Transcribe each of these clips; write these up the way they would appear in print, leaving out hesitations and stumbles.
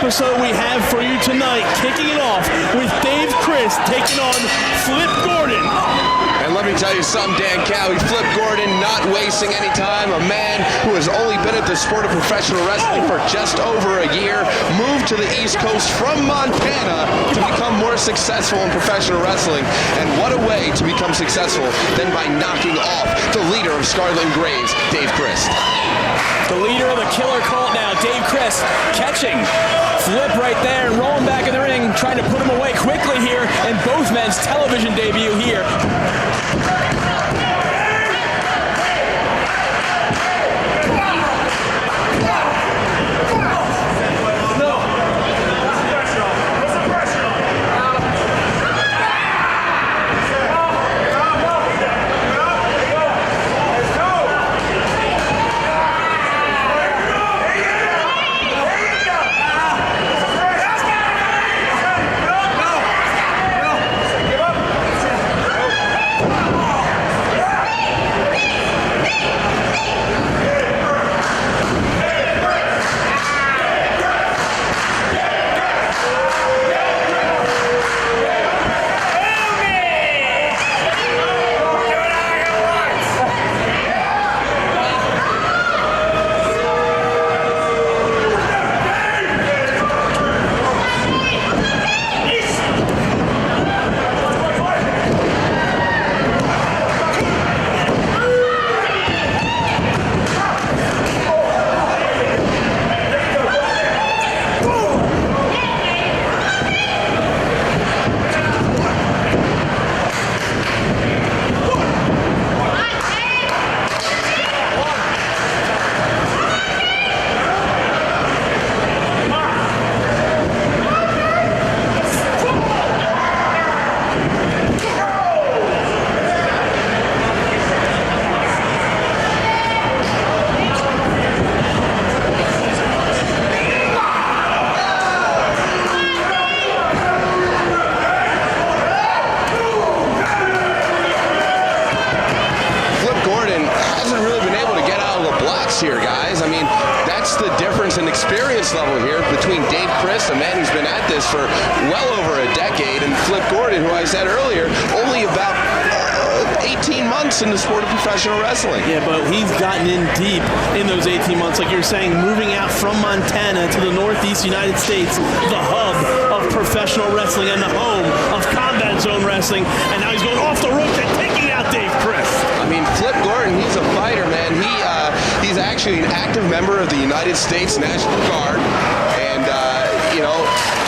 episode we have for you tonight, kicking it off with Dave Crist taking on Flip Gordon. And let me tell you something, Dan Cowie, Flip Gordon not wasting any time. A man who has only been at the sport of professional wrestling for just over a year, moved to the East Coast from Montana to become more successful in professional wrestling. And what a way to become successful than by knocking off the leader of Scarlet Graves, Dave Crist. The leader of the Killer Cult now, Dave Crist, catching Flip right there and rolling back in the ring, trying to put him away quickly here in both men's television debut here. Here, guys. I mean, that's the difference in experience level here between Dave Crist, a man who's been at this for well over a decade, and Flip Gordon, who I said earlier, only about 18 months in the sport of professional wrestling. Yeah, but he's gotten in deep in those 18 months, like you're saying, moving out from Montana to the Northeast United States, the hub of professional wrestling and the home of Combat Zone Wrestling, and now he's going off the ropes and taking out Dave Crist. I mean, Flip Gordon, he's a fighter, man. He's actually an active member of the United States National Guard, and,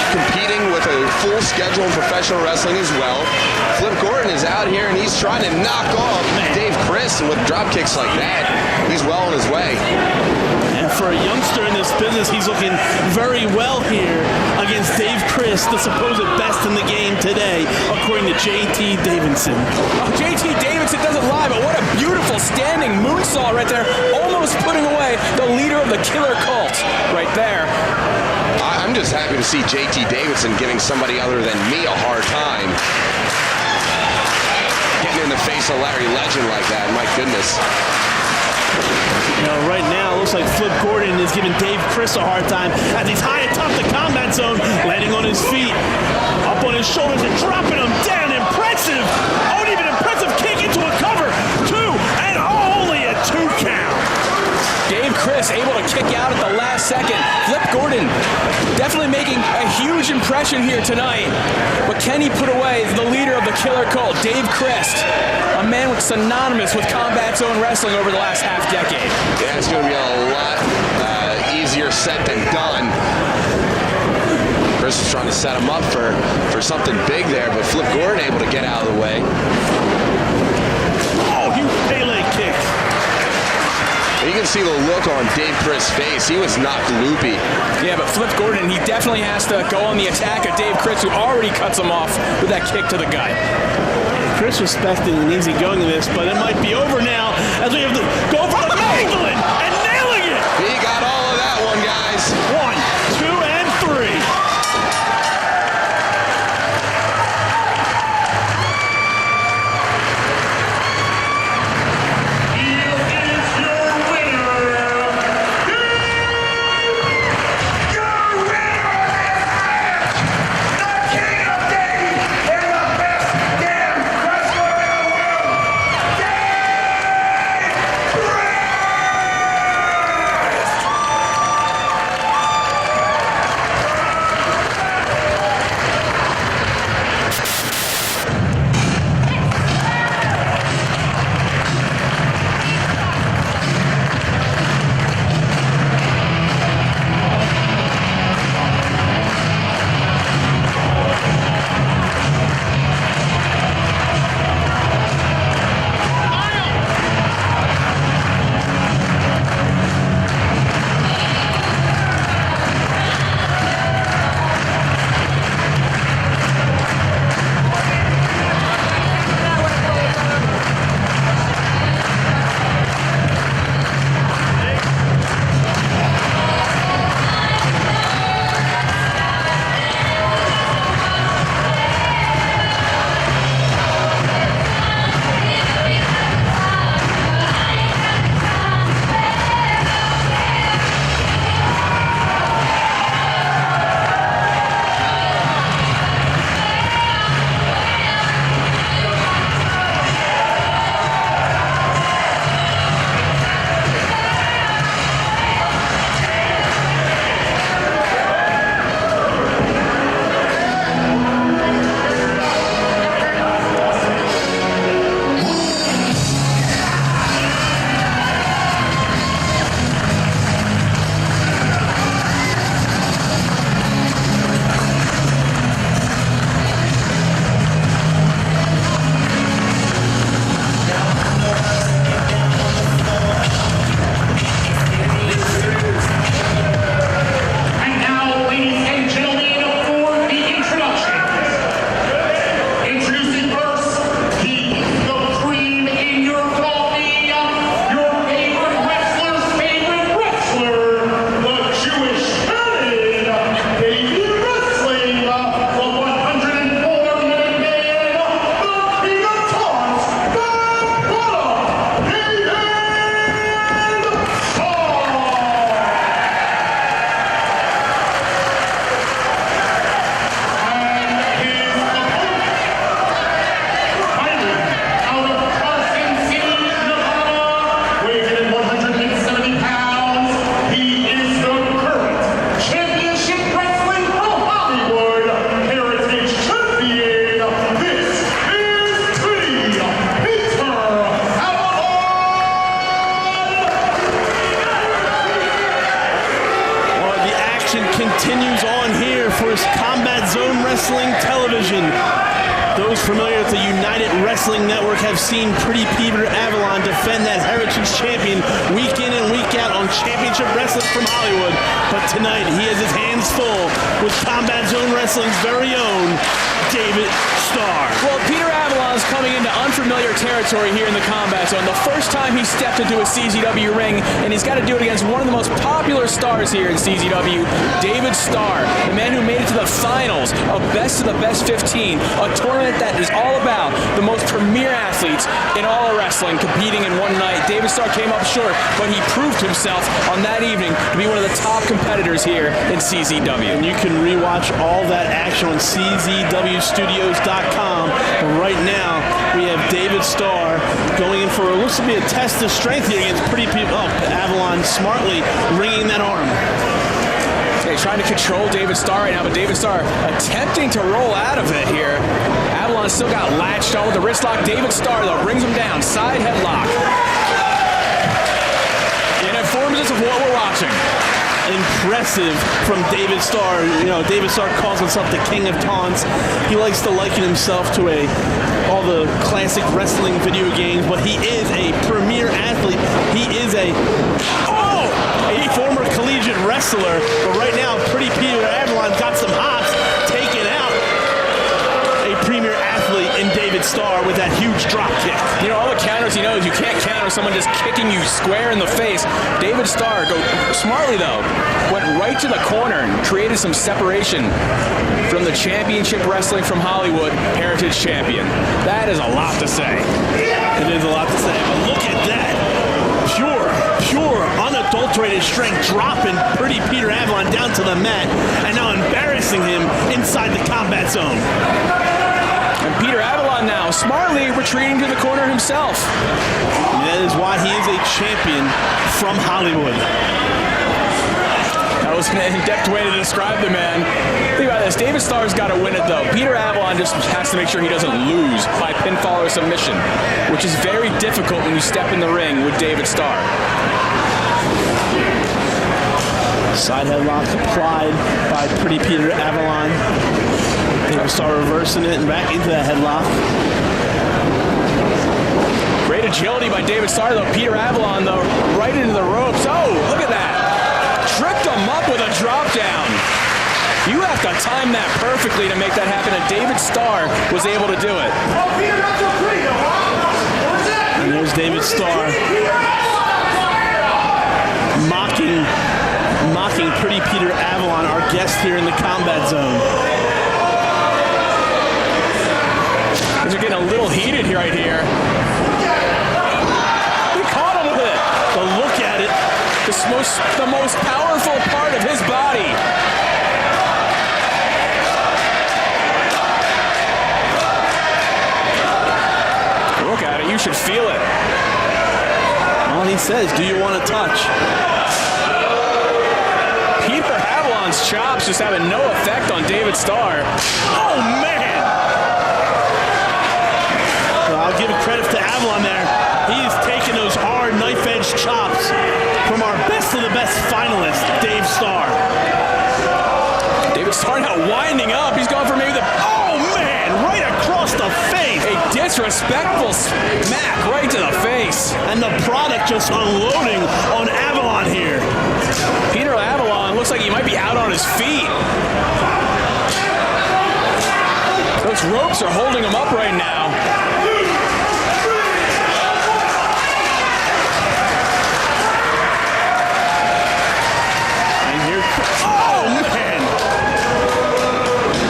competing with a full schedule in professional wrestling as well. Flip Gordon is out here, and he's trying to knock off Dave Crist, and with drop kicks like that, he's well on his way. And for a youngster in this business, he's looking very well here against Dave Crist, the supposed best in the game today, according to J.T. Davidson. Oh, J.T. Davidson doesn't lie, but what a beautiful standing moonsault right there, almost putting away the leader of the Killer Cult right there. I'm just happy to see J.T. Davidson giving somebody other than me a hard time. Getting in the face of Larry Legend like that, my goodness. Right now, it looks like Flip Gordon is giving Dave Crist a hard time as he's high atop the Combat Zone, landing on his feet, up on his shoulders and dropping him down. Impressive! Oh, even impressive kick into a cover. 2, and only a 2 count. Dave Crist able to kick out at the last second. Flip Gordon definitely making a huge impression here tonight. But can he put away the leader of the Killer Cult, Dave Crist, a man with synonymous with Combat Zone Wrestling over the last half decade? Yeah, it's going to be a lot easier said than done. Crist was trying to set him up for something big there, but Flip Gordon able to get out of the way. Oh, huge Pele kick. You can see the look on Dave Crist's face. He was knocked loopy. Yeah, but Flip Gordon, he definitely has to go on the attack of Dave Crist, who already cuts him off with that kick to the gut. Crist respecting an easy going of this, but it might be over now as we have to go for the Magdalene and nailing it. He got all of that one, guys. 1, 2, and 3. action. Those familiar with the United Wrestling Network have seen Pretty Peter Avalon defend that Heritage Champion week in and week out on Championship Wrestling from Hollywood. But tonight, he has his hands full with Combat Zone Wrestling's very own David Starr. Well, Peter Avalon's coming into unfamiliar territory here in the Combat Zone. The first time he stepped into a CZW ring, and he's got to do it against one of the most popular stars here in CZW, David Starr, the man who made it to the finals of Best of the Best 15, a tournament that is all about the most premier athletes in all of wrestling competing in one night. David Starr came up short, but he proved himself on that evening to be one of the top competitors here in CZW. And you can rewatch all that action on CZWstudios.com. But right now, we have David Starr going in for what looks to be a test of strength here against Pretty Peter. Oh, Avalon smartly ringing that arm. He's trying to control David Starr right now, but David Starr attempting to roll out of it here. Avalon still got latched on with the wrist lock. David Starr, though, brings him down. Side headlock. It informs us of what we're watching. Impressive from David Starr. You know, David Starr calls himself the king of taunts. He likes to liken himself to all the classic wrestling video games, but he is a premier athlete. He is a former collegiate wrestler, but right now, Pretty Peter Avalon got some hops, taking out a premier athlete in David Starr with that huge drop kick. You know, all the counters he knows, you can't counter someone just kicking you square in the face. David Starr, smartly though, went right to the corner and created some separation from the Championship Wrestling from Hollywood Heritage Champion. That is a lot to say. It is a lot to say, but look at that. Pure, unadulterated strength, dropping Pretty Peter Avalon down to the mat, and now embarrassing him inside the Combat Zone. And Peter Avalon now smartly retreating to the corner himself. And that is why he is a champion from Hollywood. That was an in-depth way to describe the man. Think about this. David Starr's got to win it, though. Peter Avalon just has to make sure he doesn't lose by pinfall or submission, which is very difficult when you step in the ring with David Starr. Side headlock applied by Pretty Peter Avalon. David Starr reversing it and back into that headlock. Great agility by David Starr, though. Peter Avalon, though, right into the ropes. Oh, look at that. Tripped him up with a drop down. You have to time that perfectly to make that happen, and David Starr was able to do it. And there's David Starr mocking Pretty Peter Avalon, our guest here in the Combat Zone. Things are getting a little heated right here. He caught him with it. But look at it. The most powerful part of his body. Look at it. You should feel it. All he says, do you want to touch? Peter Avalon's chops just having no effect on David Starr. Oh, man! Well, I'll give credit to Avalon there. He's taking those hard knife-edge chops from our best of the best finalist, Dave Starr. David Starr now winding up. He's going for maybe the... Oh, man! Right across the face! A disrespectful smack right to the face. And the product just unloading on Avalon here. Peter Avalon looks like he might be out on his feet. Those ropes are holding him up right now.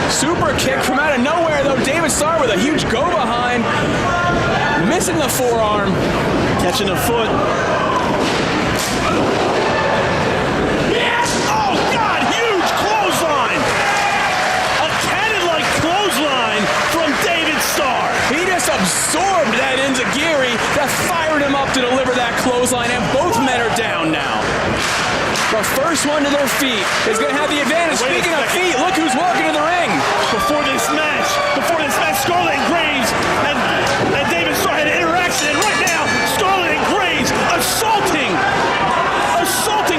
Super kick from out of nowhere, though. David Starr with a huge go-behind. Missing the forearm. Catching a foot. Oh, God, huge clothesline. A cannon-like clothesline from David Starr. He just absorbed that enziguri that fired him up to deliver that clothesline, and both men are down now. The first one to their feet is going to have the advantage. Speaking of feet, look who's walking to the ring. Before this match, Scarlett and Graves and David Starr had an interaction, and right now, Scarlett and Graves assaulting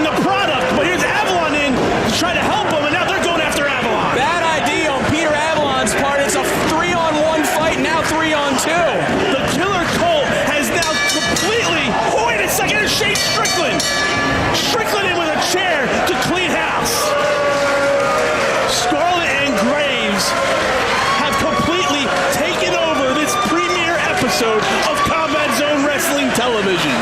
the product. But here's Avalon in to try to help them, and now they're going after Avalon. Bad idea on Peter Avalon's part. It's a episode of Combat Zone Wrestling Television.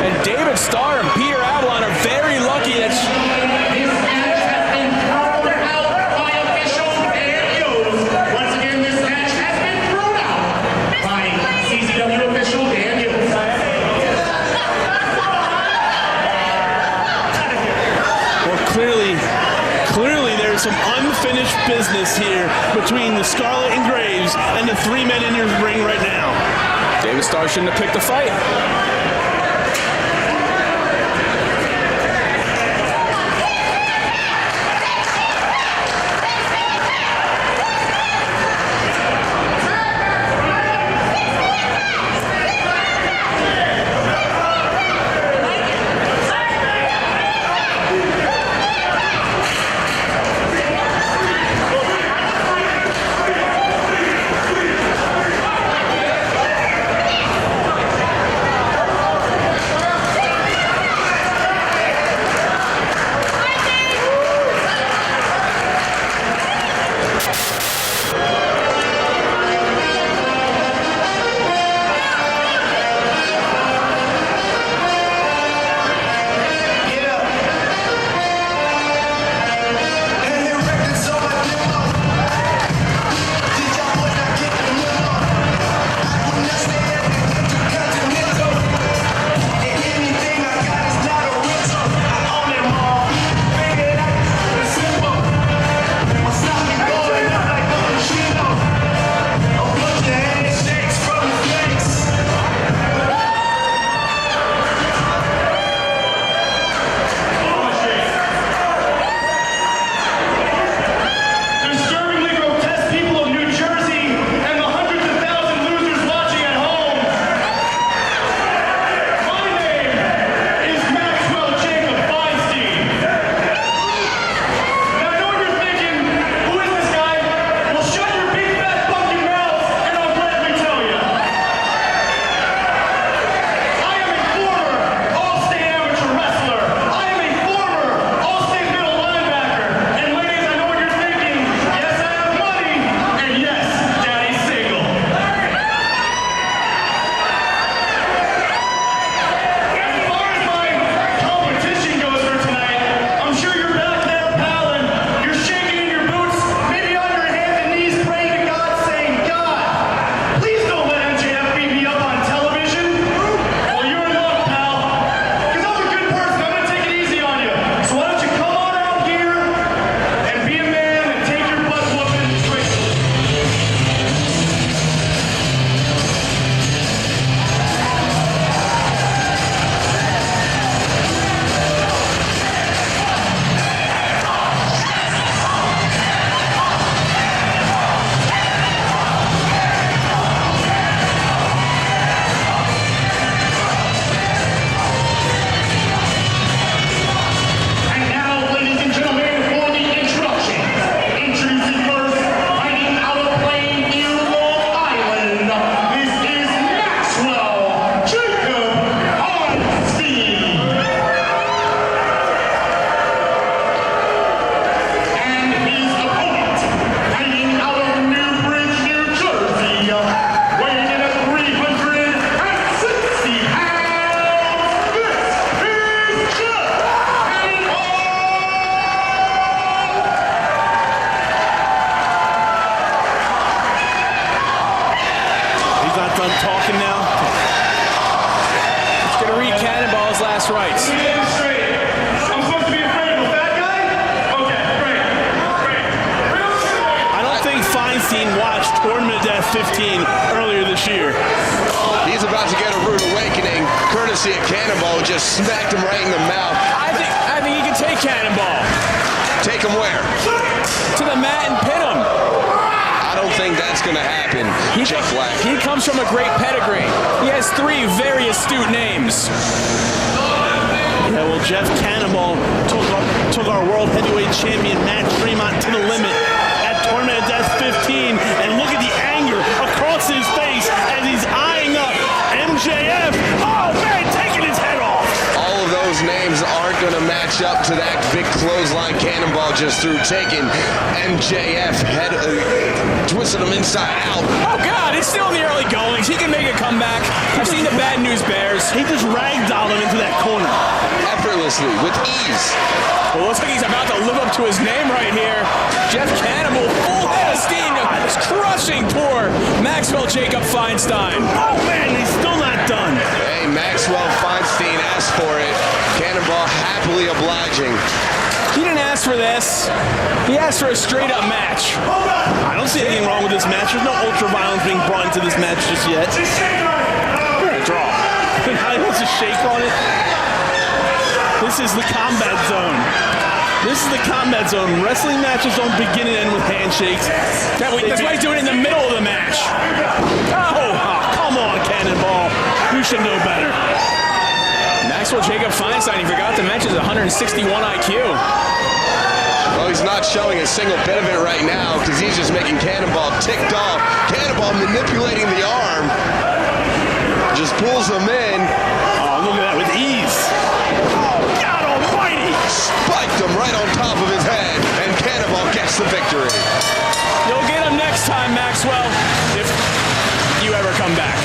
And David Starr and Peter Avalon are very lucky that This match has been thrown out by officials and Yos. Once again, this match has been thrown out by CZW official Dan Yos. Well, clearly there's some unfinished business here between the Scarlet and Graves and the three men in your ring right now. David Starr shouldn't have picked the fight. Talking now. He's going to read Cannonball's last rites. I'm supposed to be afraid of a fat guy? Okay, great. I don't think Feinstein watched Tournament of Death 15 earlier this year. He's about to get a rude awakening, courtesy of Cannonball, who just smacked him right in the mouth. I think he can take Cannonball Take him where? to the mat and pin him. I don't think that's going to happen, Jeff Black. He comes from a great pedigree. He has three very astute names. Yeah, well, Jeff Cannonball took our World Heavyweight Champion Matt Tremont to the limit at Tournament of Death 15, and look at the anger across his face as he's eyeing up MJF. Oh, man, taking his head off. All of those names aren't going to match up to that big clothesline Cannonball just threw, taking MJF head twisted him inside out. Oh, God, it's still in the early goings. He can make a comeback. I've seen the Bad News Bears. He just ragdolled him into that corner. Effortlessly, with ease. Well, looks like he's about to live up to his name right here. Jeff Cannonball, full head of steam, is crushing poor Maxwell Jacob Feinstein. Oh, man, he's still not done. Hey, Maxwell Feinstein asked for it. Cannonball happily obliging. He didn't ask for this. He asked for a straight-up match. I don't see anything wrong with this match. There's no ultra-violence being brought into this match just yet. Draw. Now he wants to shake on it. This is the combat zone. This is the combat zone. Wrestling matches don't begin and end with handshakes. That's why he's doing it in the middle of the match. Oh, come on, Cannonball. You should know better. Maxwell Jacob Feinstein, he forgot to mention, is 161 IQ. Well, he's not showing a single bit of it right now because he's just making Cannonball ticked off. Cannonball manipulating the arm. Just pulls him in. Oh, look at that with ease. Oh, God almighty. Spiked him right on top of his head, and Cannonball gets the victory. You'll get him next time, Maxwell, if you ever come back.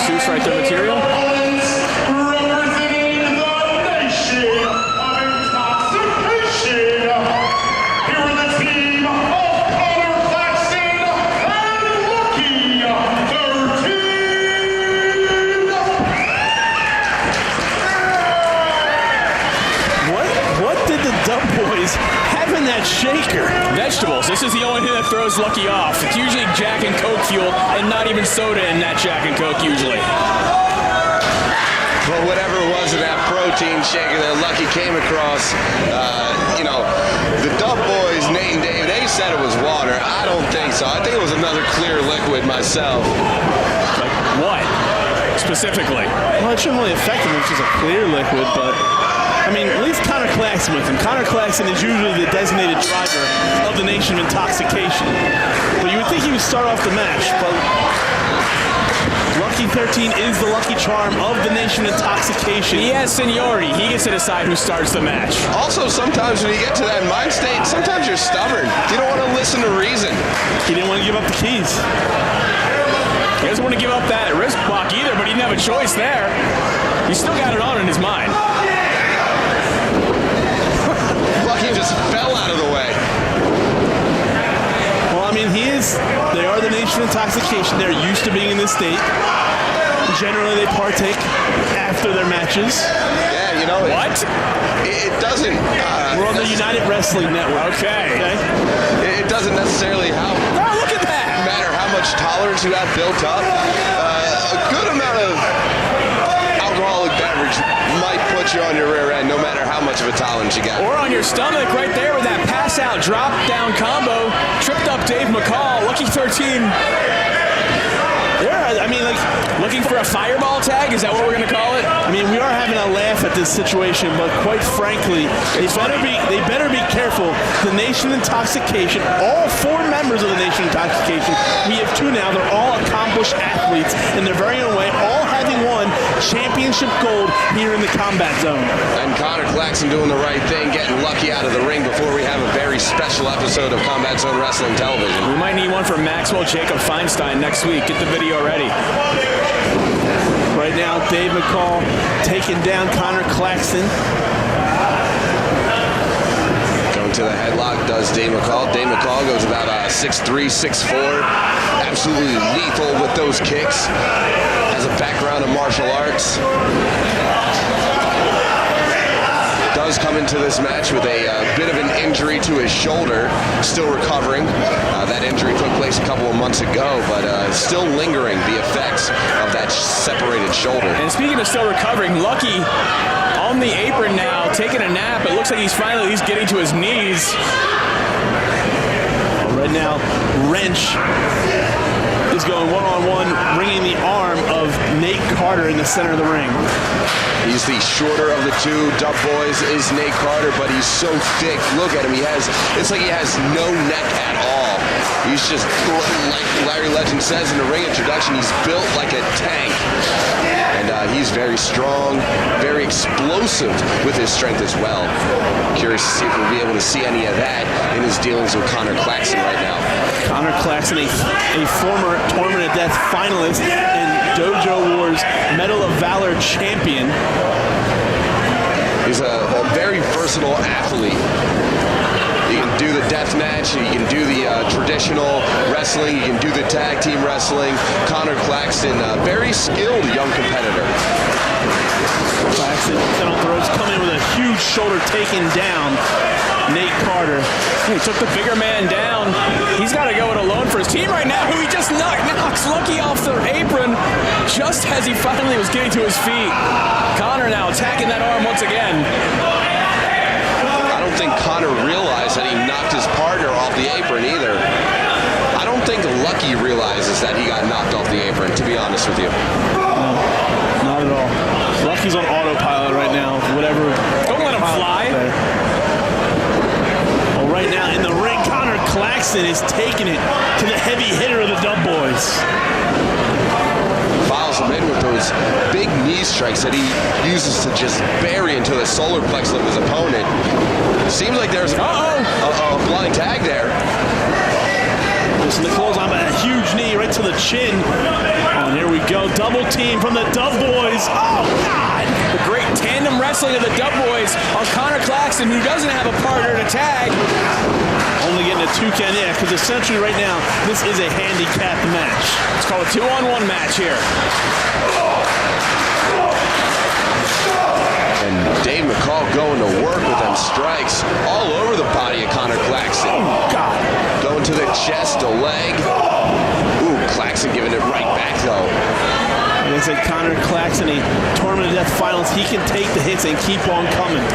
Seuss right there, material. Representing the nation of Intoxication. Here are the team of Connor Claxton and Lucky 13. What did the Dub Boys have in that shaker? Vegetables. This is the only thing that throws Lucky off. It's usually Jack and Coke fuel and not even soda in that Jack and Coke usually. But whatever it was in that protein shaker that Lucky came across, the Dub Boys, Nate and Dave, they said it was water. I don't think so. I think it was another clear liquid myself. Like what? Specifically? Well, it shouldn't really affect him if it's just a clear liquid, but I mean, at least Connor Claxton with him. Connor Claxton is usually the designated driver of the Nation of Intoxication. But you would think he would start off the match, but Lucky 13 is the lucky charm of the Nation of Intoxication. He has seniority. He gets to decide who starts the match. Also, sometimes when you get to that mind state, sometimes you're stubborn. You don't want to listen to reason. He didn't want to give give up the keys. He doesn't want to give up that wrist block either, but he didn't have a choice there. He still got it on in his mind. Lucky just fell out of the way. Well, I mean, they are the nation of intoxication. They're used to being in this state. Generally, they partake after their matches. Yeah, you know. What? It doesn't. We're on the United Wrestling Network. Okay. It doesn't necessarily Look at that. matter how much tolerance you have built up. A good amount of alcoholic beverage might put you on your rear end, no matter how much of a tolerance you got. Or on your stomach right there with that pass-out drop-down combo. Tripped up Dave McCall. Lucky 13. Yeah, I mean, like, Looking for a fireball tag? Is that what we're going to call it? I mean, we are having a laugh at this situation, but quite frankly, they better be careful. The Nation of Intoxication, all 4 members of the Nation of Intoxication, we have 2 now, they're all accomplished athletes in their very own way, all having won championship gold here in the combat zone. And Connor Claxton doing the right thing, getting lucky out of the ring before we have a very special episode of Combat Zone Wrestling Television. We might need one for Maxwell Jacob Feinstein next week. Get the video ready. Right now, Dave McCall taking down Connor Claxton. Going to the headlock does Dave McCall. Dave McCall goes about 6'3", 6'4". Absolutely lethal with those kicks. Has a background in martial arts. Does come into this match with a bit of an injury to his shoulder, still recovering. That injury took place a couple of months ago, but still lingering the effects of that separated shoulder. And speaking of still recovering, Lucky on the apron now, taking a nap. It looks like he's finally at least getting to his knees. Right now, Wrench is going one-on-one, ringing the arm of Nate Carter in the center of the ring. He's the shorter of the 2 Dub Boys is Nate Carter, but he's so thick. Look at him. It's like he has no neck at all. He's just, like Larry Legend says in the ring introduction, he's built like a tank. And he's very strong, very explosive with his strength as well. Curious to see if we'll be able to see any of that in his dealings with Connor Claxton right now. Connor Claxton, a former Tournament of Death finalist and Dojo Wars Medal of Valor champion. He's a very versatile athlete. You can do the death match, you can do the traditional wrestling, you can do the tag team wrestling. Connor Claxton, a very skilled young competitor. Claxton, Tunnel Throws, coming with a huge shoulder, taking down Nate Carter. He took the bigger man down. He's got to go it alone for his team right now, who he just knocks Lucky off the apron just as he finally was getting to his feet. Connor now attacking that arm once again. I don't think Connor realized that he knocked his partner off the apron either. I don't think Lucky realizes that he got knocked off the apron, to be honest with you. No, not at all. Lucky's on autopilot right now. Whatever. Don't let him fly. Well, right now in the ring, Connor Claxton is taking it to the heavy hitter of the Dub Boys. Files him in with those big knee strikes that he uses to just bury into the solar plexus of his opponent. Seems like there's a blind tag there. Listen, the clothesline, a huge knee right to the chin. Oh, and here we go. Double team from the Dub Boys. Oh, God! The great tandem wrestling of the Dub Boys on Connor Claxton, who doesn't have a partner to tag. Only getting a 2-count, yeah, because essentially right now, this is a handicapped match. It's called a 2-on-1 match here. And Dave McCall going to work with them strikes all over the body of Connor Claxton. Oh, God. Going to the chest, the leg. Ooh, Claxton giving it right back, though. Like I said, Connor Claxton, a Tournament of Death finalist, he can take the hits and keep on coming.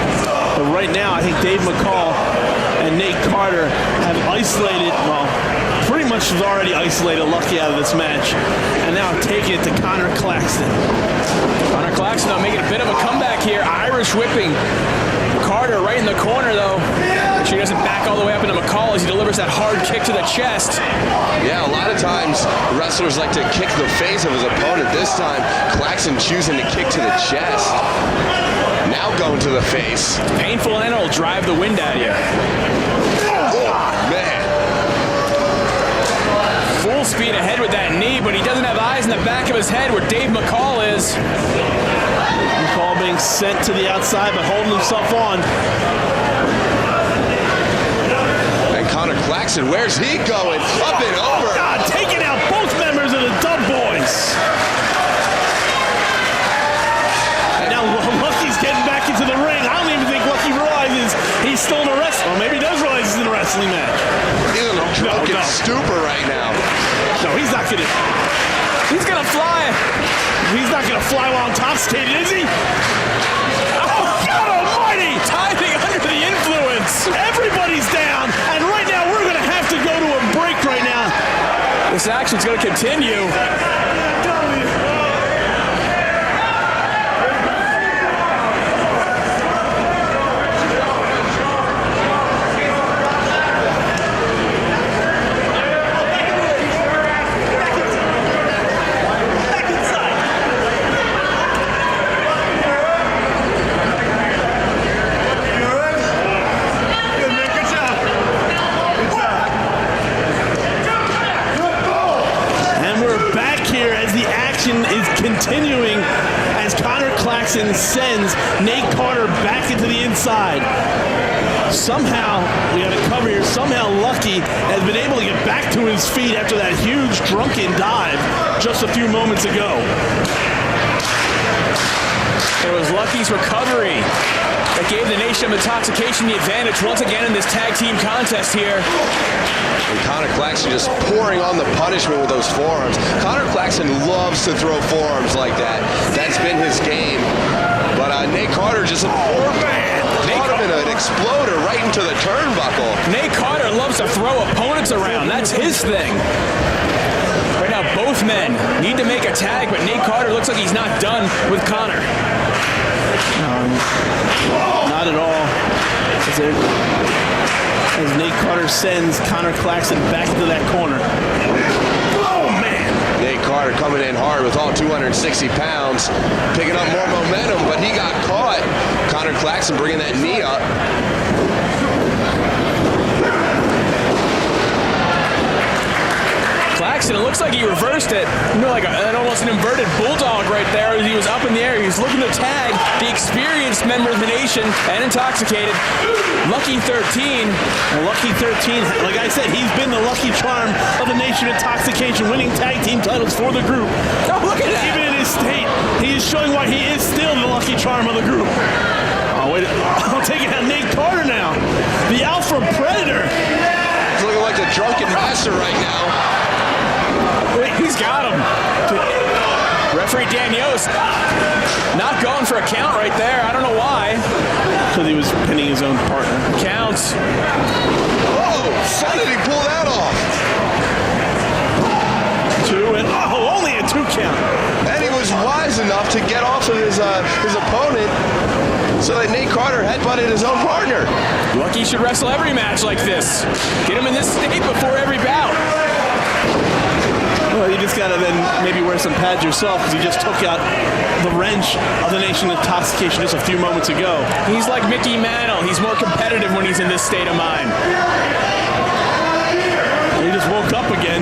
But right now, I think Dave McCall and Nate Carter have isolated, well, pretty much has already isolated Lucky out of this match. And now taking it to Connor Claxton. Connor Claxton now making a bit of a comeback here. Irish whipping Carter right in the corner, though. She doesn't back all the way up into McCall as he delivers that hard kick to the chest. Yeah, a lot of times wrestlers like to kick the face of his opponent. This time, Claxton choosing to kick to the chest. Now going to the face. Painful, and it'll drive the wind out of you. Oh, man. full speed ahead with that knee, but he doesn't have eyes in the back of his head where Dave McCall is. McCall being sent to the outside, but holding himself on. And Connor Claxton, where's he going? Up and over. Oh, God, taking out both members of the Dub Boys. Now Lucky's getting back into the ring. I don't even think Lucky realizes he's still in a wrestling. Or maybe he does realize he's in a wrestling match. He's in a drunken stupor right now. No, he's not gonna. He's gonna fly. He's not gonna fly while intoxicated, is he? Oh, God Almighty! Timing under the influence. Everybody's down, and right now we're gonna have to go to a break right now. This action's gonna continue. Is continuing as Connor Claxton sends Nate Carter back into the inside. Somehow, we got a cover here, somehow Lucky has been able to get back to his feet after that huge drunken dive just a few moments ago. It was Lucky's recovery that gave the Nation of Intoxication the advantage once again in this tag team contest here. And Connor Claxton just pouring on the punishment with those forearms. Connor Claxton loves to throw forearms like that. That's been his game. But Nate Carter just caught him in an exploder right into the turnbuckle. Nate Carter loves to throw opponents around. That's his thing. Right now, both men need to make a tag, but Nate Carter looks like he's not done with Connor. Not at all. As Nate Carter sends Connor Claxton back into that corner. Oh, man. Nate Carter coming in hard with all 260 pounds, picking up more momentum, but he got caught. Connor Claxton bringing that knee up. Claxton, it looks like he reversed it. You know, like almost an inverted bulldog right there. He was up in the air. He was looking to tag the experienced member of the Nation and Intoxicated, Lucky 13. Well, Lucky 13, like I said, he's been the lucky charm of the Nation Intoxication, winning tag team titles for the group. Oh, look at that. Even in his state, he is showing why he is still the lucky charm of the group. Oh, wait. I'll take it out Nate Carter now. The Alpha Predator. He's looking like the drunken master right now. He's got him. Referee Dan Yost not going for a count right there. I don't know why. Because he was pinning his own partner. Counts. Oh, how did he pull that off? 2 and only a 2 count. And he was wise enough to get off of his opponent so that Nate Carter headbutted his own partner. Lucky should wrestle every match like this. Get him in this state before every bout. Well, you just got to then maybe wear some pads yourself because you just took out the wrench of the Nation Intoxication just a few moments ago. He's like Mickey Mantle. He's more competitive when he's in this state of mind. He just woke up again.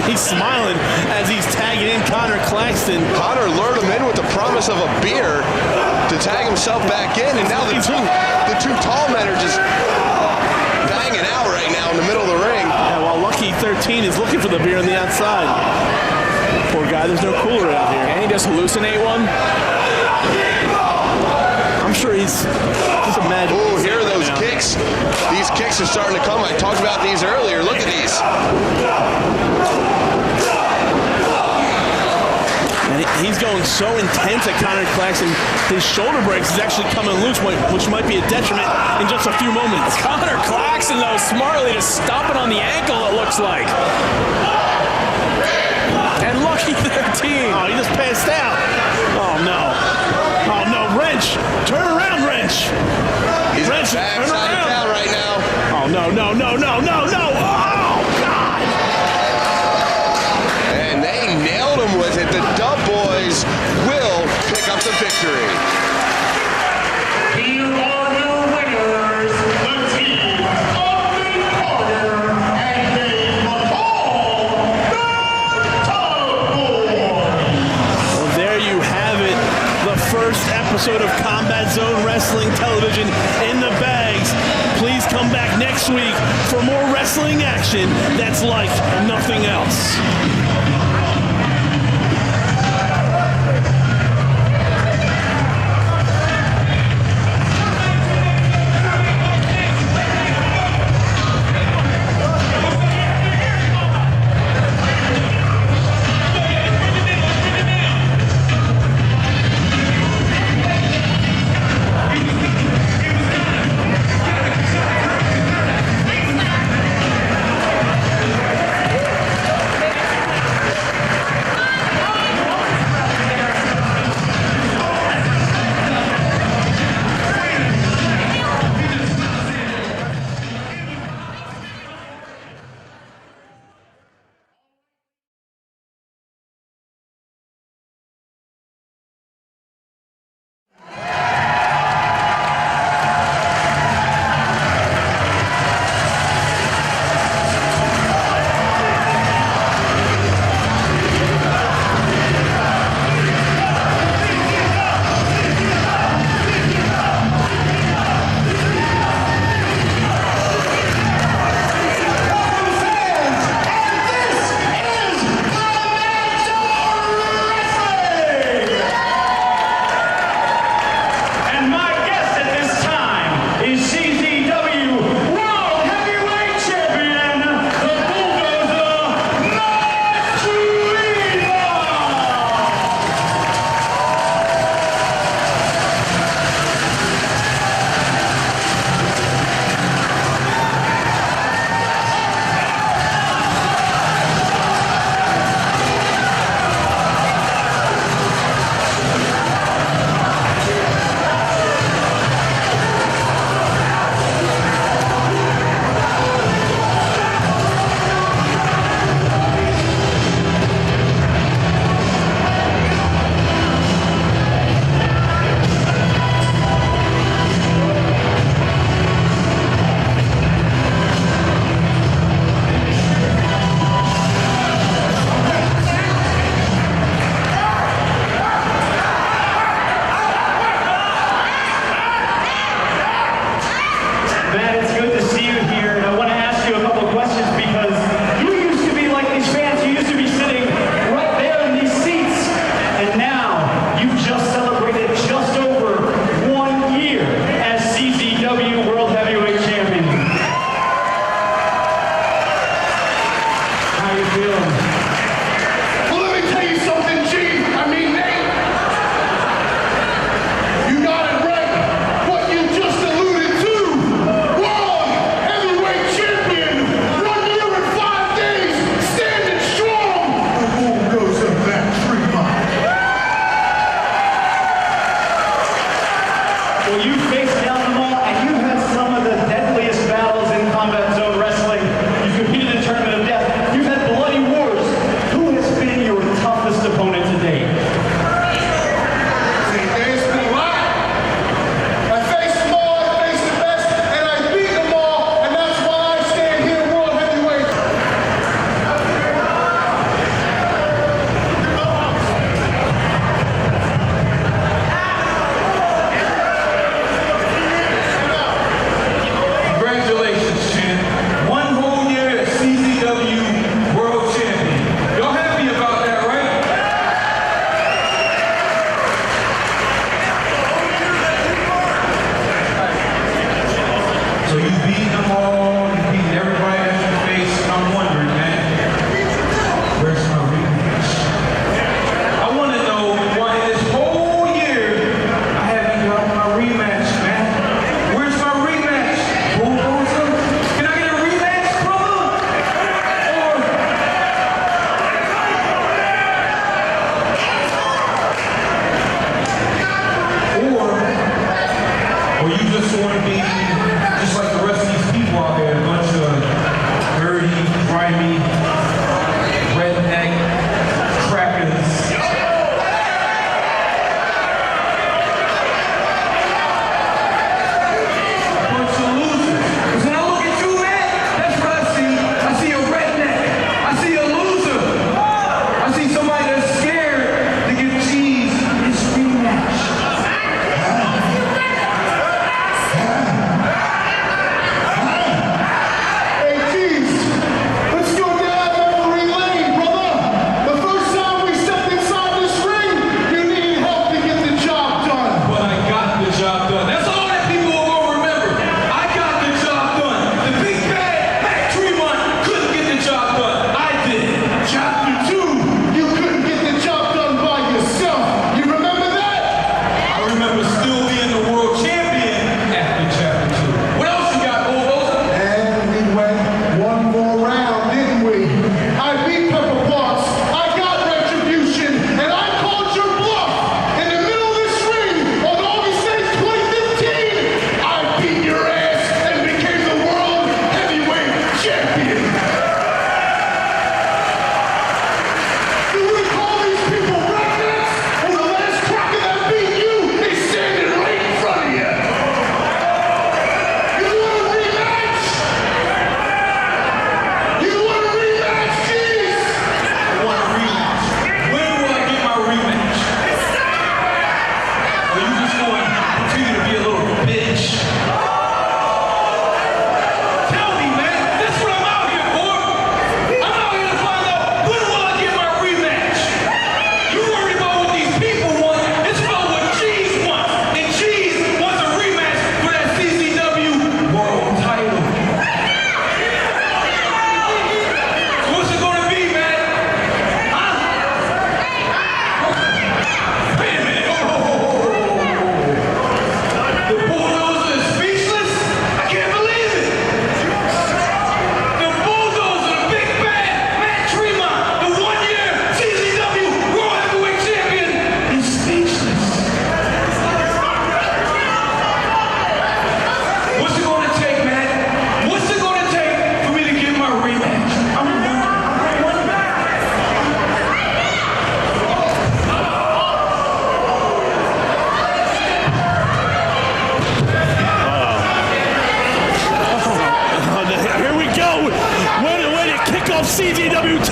He's smiling as he's tagging in Connor Claxton. Connor lured him in with the promise of a beer to tag himself back in, and now the two tall men are just banging out right now in the middle of the ring. Yeah, while Lucky 13 is looking for the beer on the outside. Poor guy, there's no cooler out here. Can he just hallucinate one? I'm sure he's just imagining. Oh, here are those kicks. These kicks are starting to come. I talked about these earlier. Look at these. And he's going so intense at Connor Claxton, his shoulder breaks is actually coming loose, which might be a detriment in just a few moments. Connor Claxton, though, smartly just stomping on the ankle, it looks like. And Lucky 13. Oh, he just passed out. Oh, no. Oh, no, wrench. Turn around, wrench. He's wrench, upside down right now. Oh, no. Oh, God. And they nailed him with it. The Dub Boys will pick up the victory. Here are your winners, the team of Nate Carter and Dave McCall. episode of Combat Zone Wrestling Television in the bags. Please come back next week for more wrestling action that's like nothing else.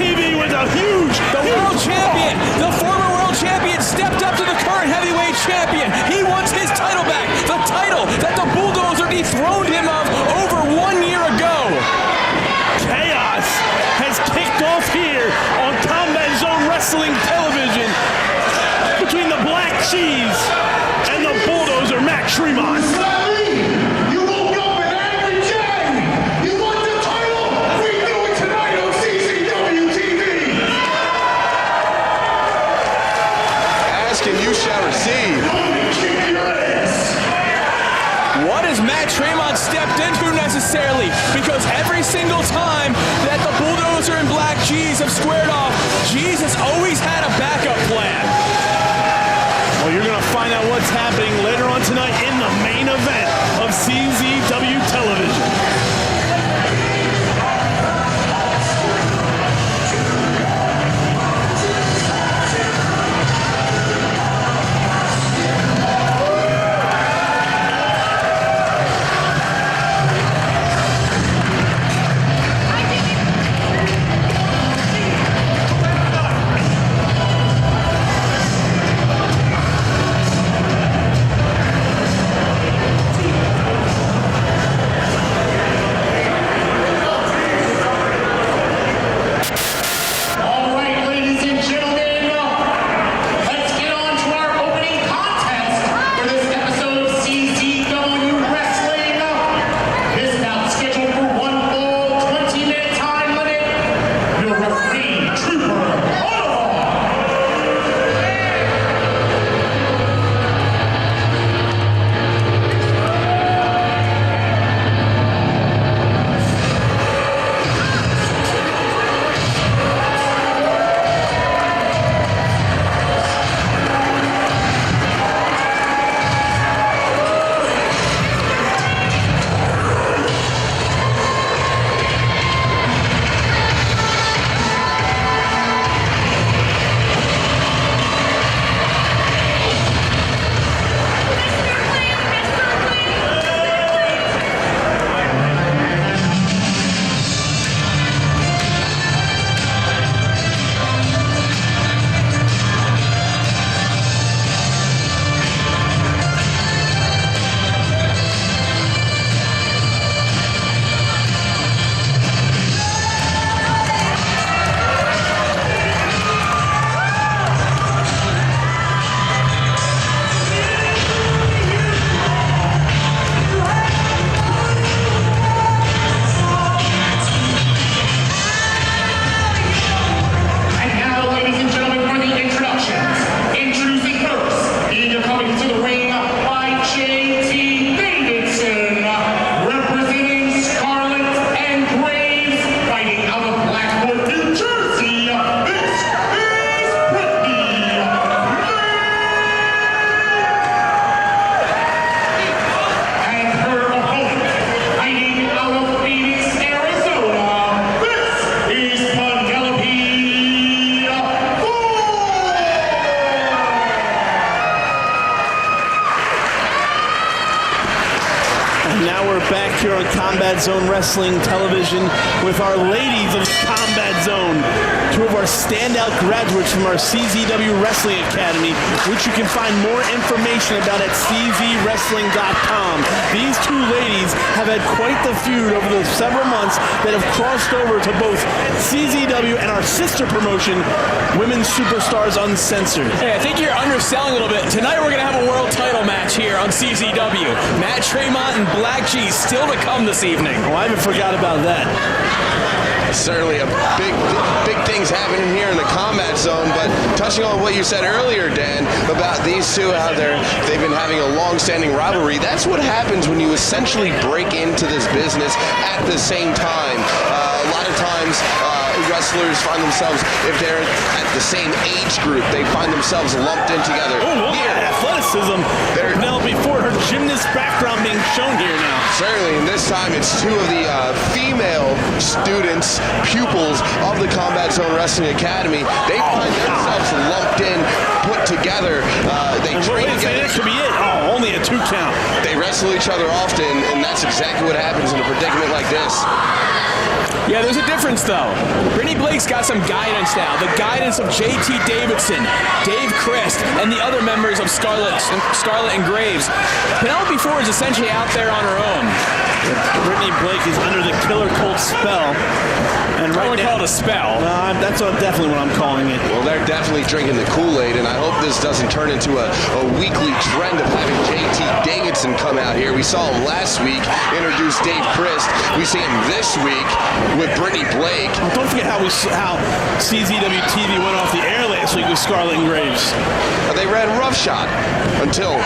TV with a huge, The world champion, the former world champion, stepped up to the current heavyweight champion. He wants his title back. The title that the Bulldozer dethroned him of over 1 year ago. chaos has kicked off here on Combat Zone Wrestling Television between the Black Cheese and the Bulldozer, Matt Tremont. You woke up an angry J. You want the title? We do it tonight on CZW TV. Ask and you shall receive. Kick your ass. What has Matt Tremont stepped into necessarily? Because every single time that the Bulldozer and Black Cheese have squared off, Cheese has always had a backup plan. Well, you're going to find out what's happening later on tonight in the main event of CZW Television. All right, ladies and gentlemen, let's get on to our opening contest for this episode of CZW Wrestling. This bout scheduled for one full 20-minute time limit. Your referee, Trooper Avalon. And now, ladies and gentlemen, for the introductions. Introducing first, either coming to the ring by J.T. Davidson, representing Scarlet and Graves, fighting out of Blackwood, New Jersey. This is Brittany. And her opponent, fighting out of Phoenix, Arizona. This is Penelope. And now we're back here on Combat Zone Wrestling Television with our ladies of the Combat Zone, two of our standout graduates from our CZW Wrestling Academy, which you can find more information about at czwrestling.com. These two ladies have had quite the feud over the several months that have crossed over to both CZW and our sister promotion, Women's Superstars Uncensored. Hey, I think you're underselling a little bit. Tonight we're going to have a world title match here on CZW. Matt Tremont and Black Cheese still to come this evening. Oh, I haven't forgot about that. Certainly a big things happening here in the Combat Zone, but touching on what you said earlier, Dan, about these two out there, they've been having a long-standing rivalry. That's what happens when you essentially break into this business at the same time. A lot of times, wrestlers find themselves, if they're at the same age group, they find themselves lumped in together. Oh, look at that athleticism. Penelope Ford, her gymnast background being shown here now. Certainly, and this time it's two of the female students, pupils of the Combat Zone Wrestling Academy. They find themselves lumped in, put together. They train together. That could be it. Oh, only a 2 count. They wrestle each other often, and that's exactly what happens in a predicament like this. Yeah, there's a difference, though. Brittany Blake's got some guidance now. The guidance of JT Davidson, Dave Christ, and the other members of Scarlet and Graves. Penelope Ford is essentially out there on her own. Brittany Blake is under the Killer Colt spell. And I wouldn't call it a spell. That's definitely what I'm calling it. Well, they're definitely drinking the Kool-Aid, and I hope this doesn't turn into a weekly trend of having JT Davidson come out here. We saw him last week introduce Dave Christ. We see him this week with Brittany Blake. Oh, don't forget how CZW TV went off the air last week with Scarlet and Graves. They ran roughshod until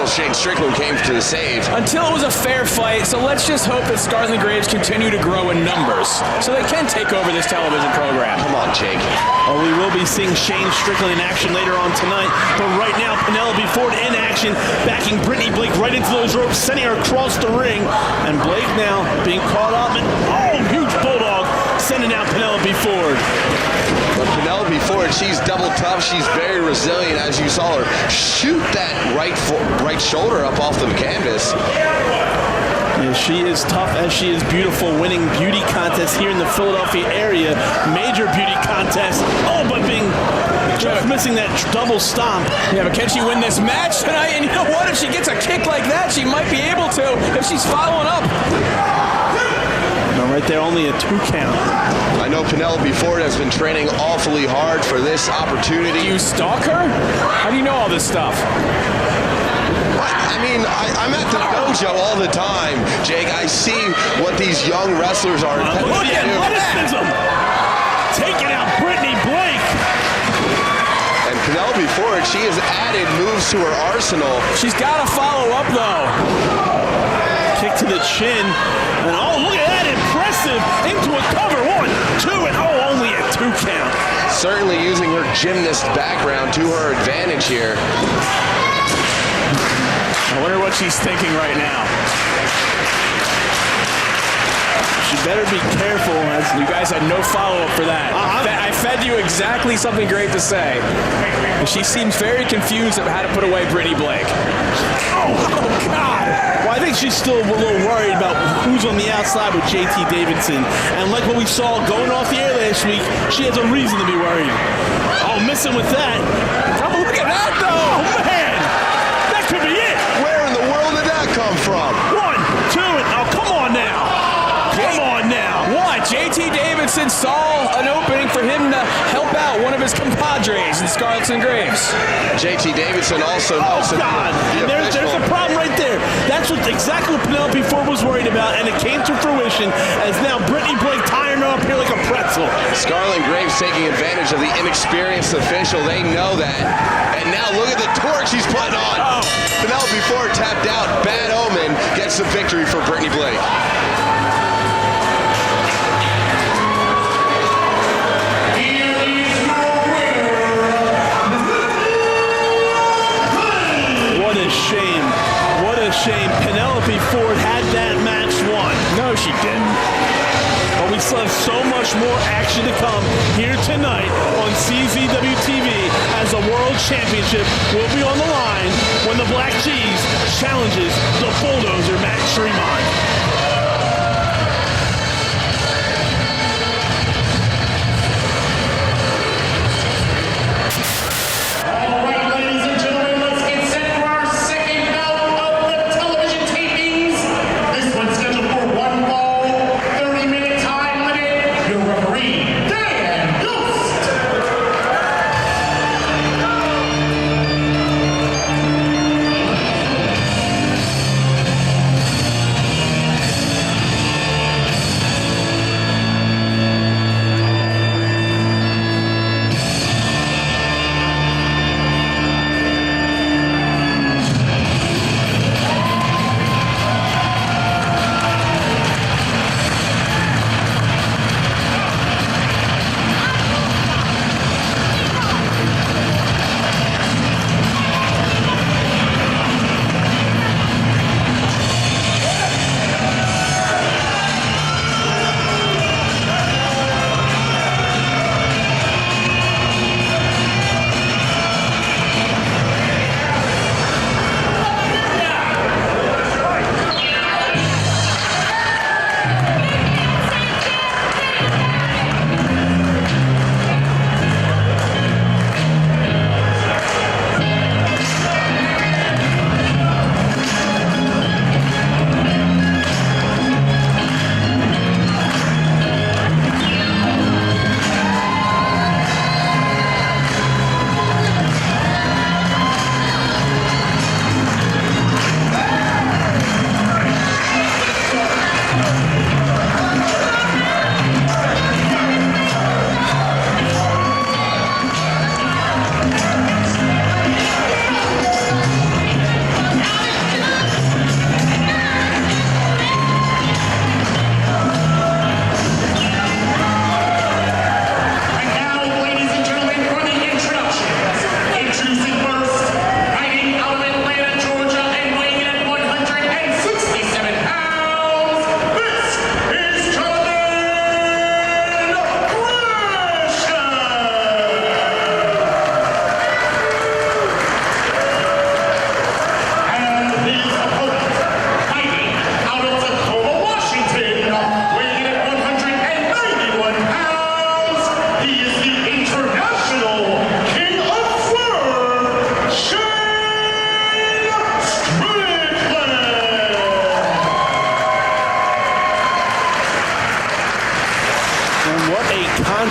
Shane Strickland came to the save. Until it was a fair fight, so let's just hope that Scarlet and Graves continue to grow in numbers so they can take over this television program. Come on, Jake. Well, we will be seeing Shane Strickland in action later on tonight, but right now Penelope Ford in action, backing Brittany Blake right into those ropes, sending her across the ring, and Blake now being caught up, and huge bulldog sending out Penelope Ford. But Penelope Ford, she's double tough. She's very resilient, as you saw her shoot that right shoulder up off the canvas. Yeah, she is tough as she is beautiful, winning beauty contests here in the Philadelphia area. Major beauty contest. But being just missing that double stomp. Yeah, but can she win this match tonight? And you know what? If she gets a kick like that, she might be able to if she's following up. No, right there, only a 2 count. I know Penelope Ford has been training awfully hard for this opportunity. Do you stalk her? How do you know all this stuff? I mean, I'm at the dojo all the time, Jake. I see what these young wrestlers are intended Look to at do. athleticism. Taking out Brittany Blake. And Penelope Ford, she has added moves to her arsenal. She's got to follow up, though. Kick to the chin. And look at that. Impressive. Into a cover. 1, 2, and only a 2 count. Certainly using her gymnast background to her advantage here. I wonder what she's thinking right now. She better be careful. You guys had no follow-up for that. I fed you exactly something great to say. She seems very confused about how to put away Brittany Blake. Oh, God. Well, I think she's still a little worried about who's on the outside with JT Davidson. And like what we saw going off the air last week, she has a reason to be worried. Missing with that. Look at that, though. Oh, man. That could be it. Where in the world did that come from? 1, 2, and come on now. Come on now. What? JT Davidson saw an opening for him to help out one of his compadres in Scarlet and Graves. JT Davidson also knows God. And there's a problem right there. That's exactly what Penelope Ford was worried about, and it came to fruition as now Brittany Blake tying her up here like a pretzel. Scarlet and Graves taking advantage of the inexperienced official. They know that. And now look at the torque she's putting on. Penelope Ford tapped out. Bad omen gets the victory for Brittany Blake. What a shame. Penelope Ford had that match won. No, she didn't. But we still have so much more action to come here tonight on CZW TV as the World Championship will be on the line when the Black Cheese challenges the Bulldozer Matt Tremont.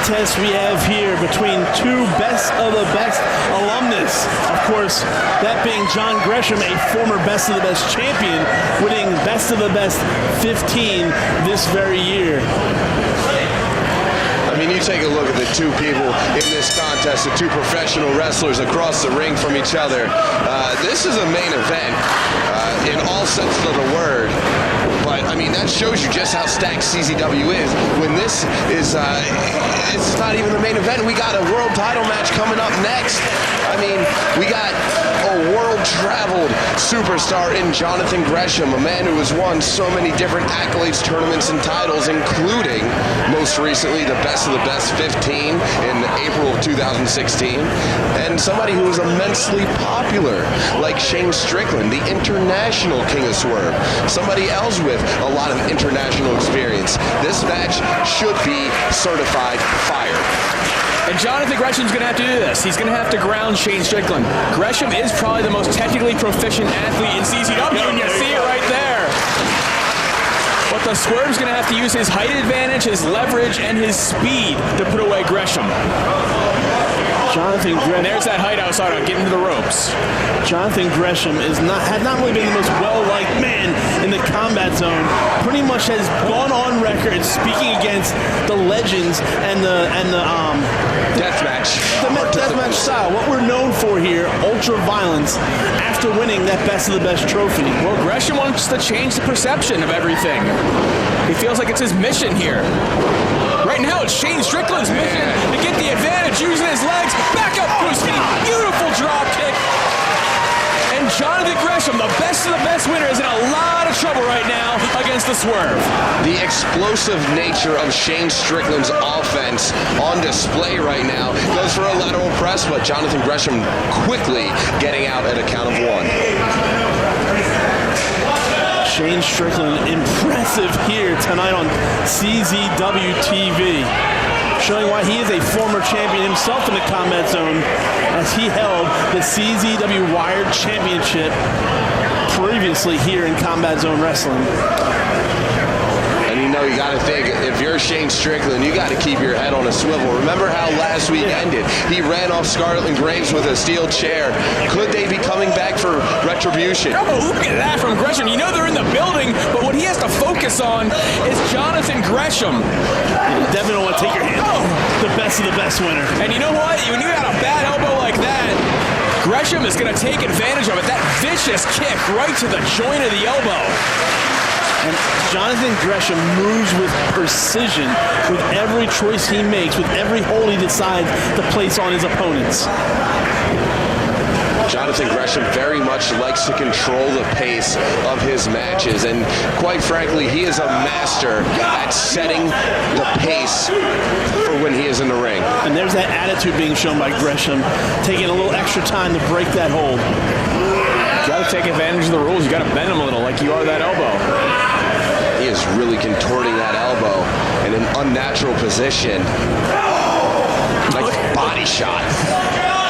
contest we have here between two best of the best alumnus. Of course, that being John Gresham, a former best of the best champion, winning best of the best 15 this very year. I mean, you take a look at the two people in this contest, the two professional wrestlers across the ring from each other. This is a main event in all senses of the word. But, I mean, that shows you just how stacked CZW is. When this is, it's not even the main event. We got a world title match coming up next. I mean, we got a world-traveled superstar in Jonathan Gresham, a man who has won so many different accolades, tournaments, and titles, including, most recently, the Best of the Best 15 in April of 2016. And somebody who is immensely popular, like Shane Strickland, the international King of Swerve. Somebody else with a lot of international experience. This match should be certified fire. And Jonathan Gresham's going to have to do this. He's going to have to ground Shane Strickland. Gresham is probably the most technically proficient athlete in CZW, and you see it right there. But the Swerve's going to have to use his height advantage, his leverage, and his speed to put away Gresham. Jonathan Gresham. And there's that height outside on getting to the ropes. Jonathan Gresham has not really been the most well-liked man in the combat zone. Pretty much has gone on record speaking against the legends and the deathmatch. The deathmatch style. What we're known for here, ultra violence. After winning that Best of the Best trophy. Well, Gresham wants to change the perception of everything. He feels like it's his mission here. Right now, it's Shane Strickland's mission to get the advantage using his legs. Back up to his feet. Beautiful drop kick. And Jonathan Gresham, the best of the best winner, is in a lot of trouble right now against the Swerve. The explosive nature of Shane Strickland's offense on display right now goes for a lateral press, but Jonathan Gresham quickly getting out at a count of one. Shane Strickland, impressive here tonight on CZW TV, showing why he is a former champion himself in the combat zone, as he held the CZW Wired Championship previously here in Combat Zone Wrestling. And you know, you got to think, if you're Shane Strickland, you got to keep your head on a swivel. Remember how last week ended? He ran off Scarlett and Graves with a steel chair. Could they be coming back for retribution? Oh, look at that from Gresham. You know they're in the building, but what he has to focus on is Jonathan Gresham. You definitely don't want to take your hand off the best of the best winner. And you know what? When you got a bad elbow like that, Gresham is going to take advantage of it. That vicious kick right to the joint of the elbow. And Jonathan Gresham moves with precision with every choice he makes, with every hold he decides to place on his opponents. Jonathan Gresham very much likes to control the pace of his matches, and quite frankly, he is a master at setting the pace for when he is in the ring. And there's that attitude being shown by Gresham, taking a little extra time to break that hold. You got to take advantage of the rules. You got to bend him a little like you are that elbow. He is really contorting that elbow in an unnatural position. Like body shot.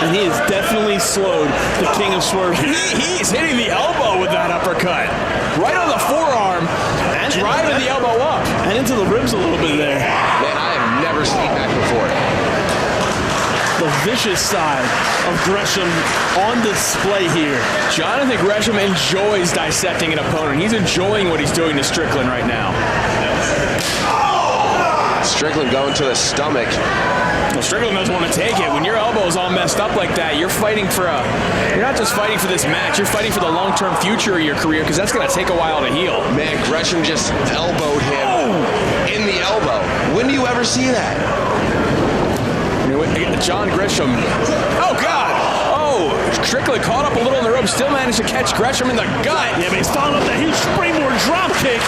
And he has definitely slowed the King of Swerve. He's hitting the elbow with that uppercut. Right on the forearm, and driving the elbow up. And into the ribs a little bit there. Man, I have never seen that before. The vicious side of Gresham on display here. Jonathan Gresham enjoys dissecting an opponent. He's enjoying what he's doing to Strickland right now. Strickland going to the stomach. Well, Strickland doesn't want to take it. When your elbow's all messed up like that, you're fighting for you're not just fighting for this match, you're fighting for the long-term future of your career, because that's going to take a while to heal. Man, Gresham just elbowed him in the elbow. When do you ever see that? John Gresham. Oh, God! Oh, Strickland caught up a little in the rope, still managed to catch Gresham in the gut. Yeah, but he's following up that huge springboard drop kick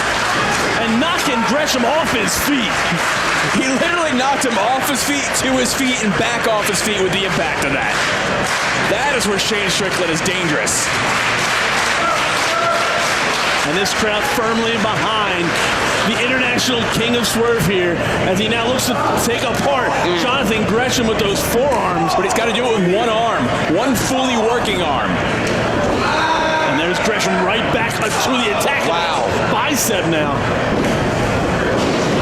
and knocking Gresham off his feet. He literally knocked him off his feet, to his feet, and back off his feet with the impact of that. That is where Shane Strickland is dangerous. And this crowd firmly behind the international King of Swerve here, as he now looks to take apart Jonathan Gresham with those forearms. But he's got to do it with one arm, one fully working arm. And there's Gresham right back to the attack. Wow. Bicep now.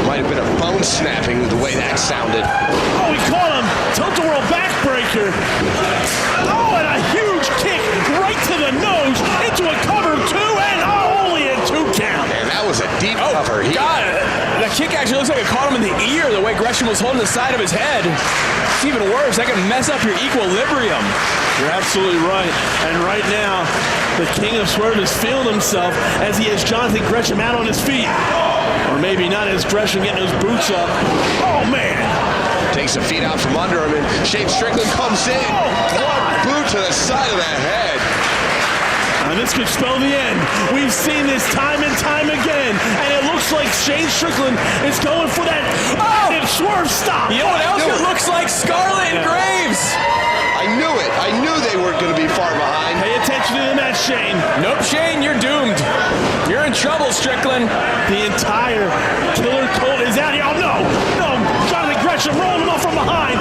My might have been a bone snapping the way that sounded. Oh, he caught him. Tilt-a-whirl backbreaker. Oh, and a huge kick right to the nose into a cover two, and only a 2 count. And that was a deep cover. God, that kick actually looks like it caught him in the ear the way Gresham was holding the side of his head. It's even worse. That can mess up your equilibrium. You're absolutely right. And right now, the King of Swerve is feeling himself as he has Jonathan Gresham out on his feet. Or maybe not, as Gresham getting those boots up. Oh, man. Takes the feet out from under him, and Shane Strickland comes in. Oh, God. Boot to the side of the head. And this could spell the end. We've seen this time and time again. And it looks like Shane Strickland is going for that. Oh! And Swerve stop. You know what else it looks like? Scarlett and Graves. I knew it. I knew they weren't going to be far behind. Pay attention to the match, Shane. Nope, Shane, you're doomed. You're in trouble, Strickland. The entire Killer Colt is out here. Oh, no. No. Jonathan Gresham rolling him off from behind.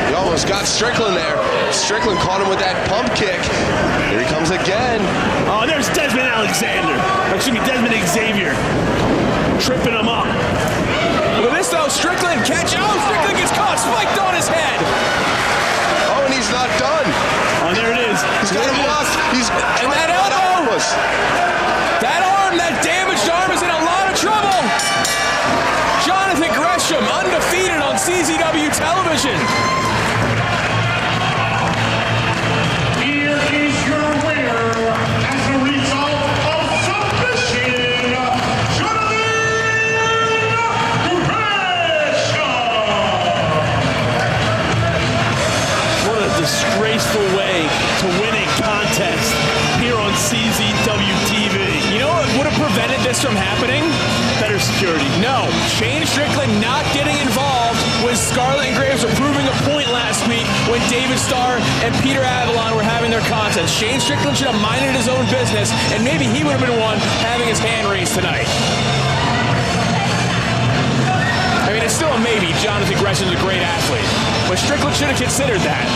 He almost got Strickland there. Strickland caught him with that pump kick. Here he comes again. Oh, there's Desmond Alexander. Excuse me, Desmond Xavier. Tripping him up. Look at this, though. Strickland catch. Oh, Strickland gets caught. Spiked on his head. Oh, and he's not done. Oh, there it is. He's got him locked. And that elbow. That arm, that damaged arm is in a lot of trouble. Jonathan Gresham, undefeated on CZW television. Here is your winner as a result of submission, Jonathan Gresham. What a disgraceful way to win a contest here on CZW TV. You know what would have prevented this from happening? Better security. No. Shane Strickland not getting involved with Scarlett and Graves are proving a point last week when David Starr and Peter Avalon were having their contest. Shane Strickland should have minded his own business, and maybe he would have been one having his hand raised tonight. I mean, it's still a maybe. Jonathan Gresham's a great athlete, but Strickland should have considered that.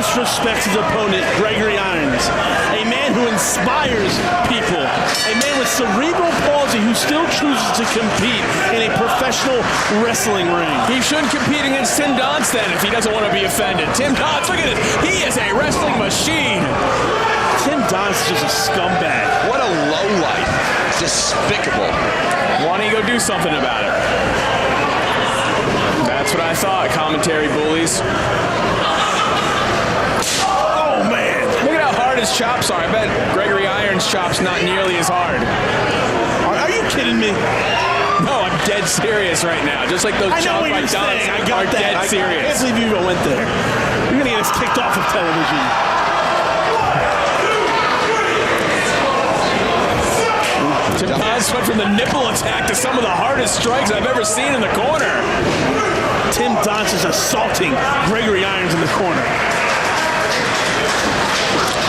disrespects his opponent, Gregory Irons. A man who inspires people. A man with cerebral palsy who still chooses to compete in a professional wrestling ring. He shouldn't compete against Tim Donst then if he doesn't want to be offended. Tim Donst, look at this. He is a wrestling machine. Tim Donst is just a scumbag. What a lowlife. Despicable. Why don't you go do something about it? That's what I thought, commentary bullies. Oh, man. Look at how hard his chops are. I bet Gregory Irons' chops not nearly as hard. Are you kidding me? No, I'm dead serious right now. Just like those chops by Donst are dead serious. I can't believe you even went there. You're going to get us kicked off of television. Tim Donst went from the nipple attack to some of the hardest strikes I've ever seen in the corner. Tim Donst is assaulting Gregory Irons in the corner.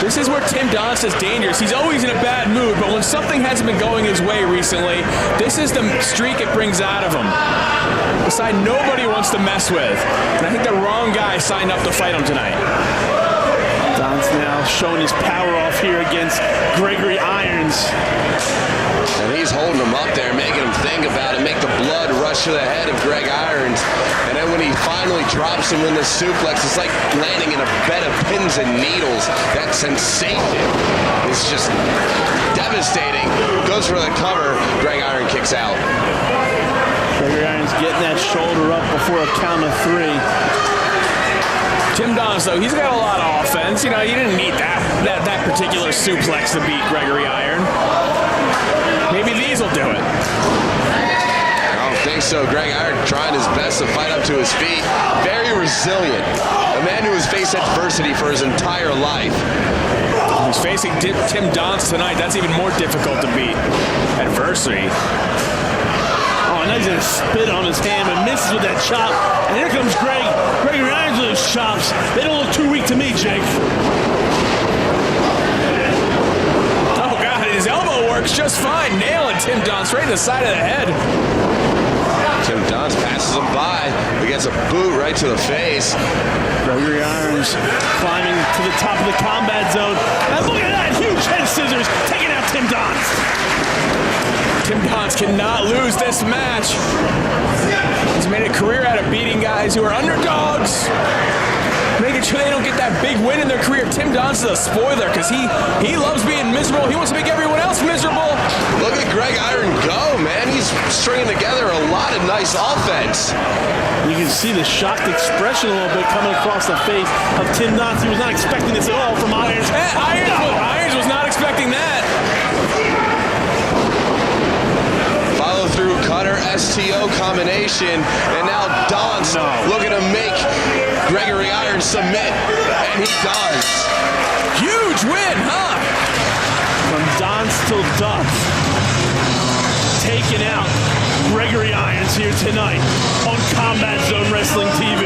This is where Tim Donst is dangerous. He's always in a bad mood, but when something hasn't been going his way recently, this is the streak it brings out of him. A side nobody wants to mess with. And I think the wrong guy signed up to fight him tonight. Donst now showing his power off here against Gregory Irons. And he's holding him up there, making him think about it, make the blood rush to the head of Greg Irons. And then when he finally drops him in the suplex, it's like landing in a bed of pins and needles. That sensation is just devastating. Goes for the cover. Greg Irons kicks out. Gregory Irons getting that shoulder up before a count of 3. Tim Donst, though, he's got a lot of offense. You know, he didn't need that particular suplex to beat Gregory Iron. Maybe these will do it. I don't think so. Greg Iron trying his best to fight up to his feet. Very resilient. A man who has faced adversity for his entire life. He's facing Tim Donst tonight. That's even more difficult to beat. Adversity. Oh, and he's going to spit on his hand and misses with that chop. And here comes Gregory Irons with those chops. They don't look too weak to me, Jake. Oh, God, his elbow works just fine. Nailing Tim Donst right in the side of the head. Tim Donst passes him by, but gets a boot right to the face. Gregory Irons climbing to the top of the combat zone. And look at that, huge head scissors taking out Tim Donst. Tim Donst cannot lose this match. He's made a career out of beating guys who are underdogs, making sure they don't get that big win in their career. Tim Donst is a spoiler because he loves being miserable. He wants to make everyone else miserable. Look at Greg Iron go, man. He's stringing together a lot of nice offense. You can see the shocked expression a little bit coming across the face of Tim Donst. He was not expecting this at all from Irons. Irons was not expecting that. Follow through cutter STO combination, and now Donst looking to make Gregory Irons submit, and he does. Huge win, huh? From Donst till Duff, taking out Gregory Irons here tonight on Combat Zone Wrestling TV.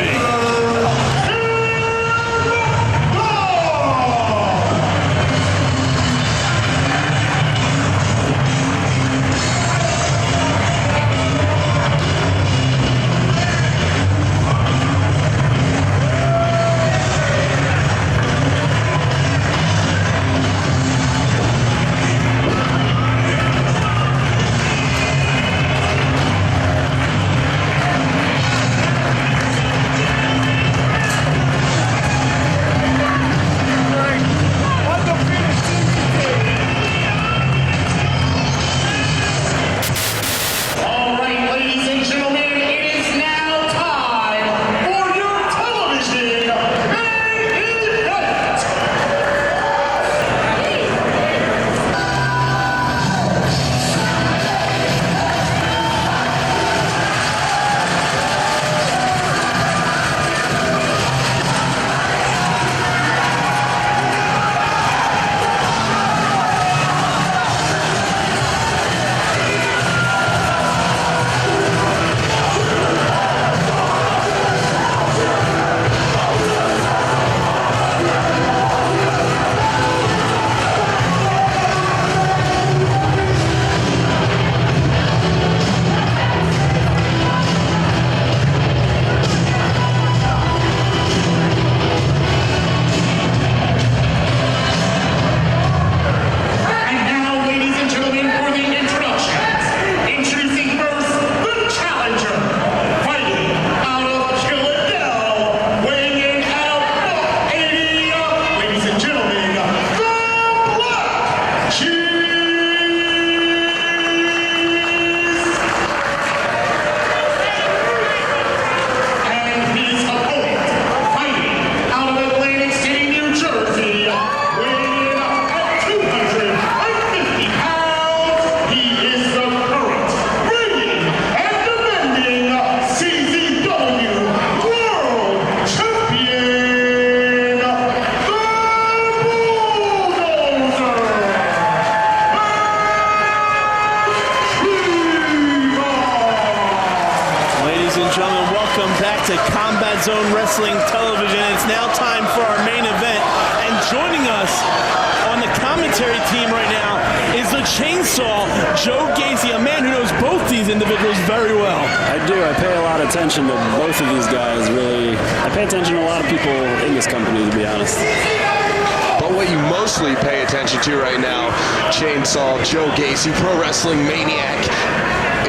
to Combat Zone Wrestling Television. It's now time for our main event. And joining us on the commentary team right now is the Chainsaw, Joe Gacy, a man who knows both these individuals very well. I do. I pay a lot of attention to both of these guys, really. I pay attention to a lot of people in this company, to be honest. But what you mostly pay attention to right now, Chainsaw, Joe Gacy, pro wrestling maniac,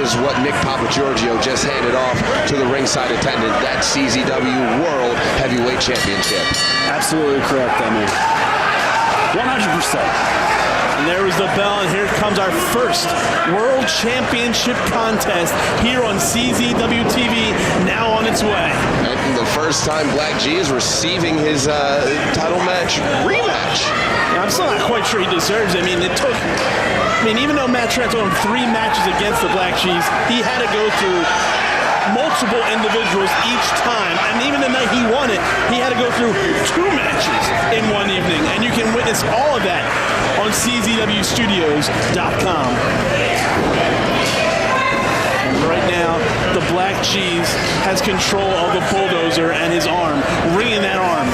is what Nick Papagiorgio just handed off to the ringside attendant, that CZW World Heavyweight Championship. Absolutely correct, Emily. 100%. And there was the bell, and here comes our first World Championship contest here on CZW TV, now on its way. And the first time Black G is receiving his title match rematch. I'm still not quite sure he deserves it. Even though Matt Trent told him 3 matches against the Black G's, he had to go through multiple individuals each time, and even the night he won it, he had to go through 2 matches in one evening, and you can witness all of that on CZWstudios.com. And right now, the Black G's has control of the Bulldozer and his arm, wringing that arm.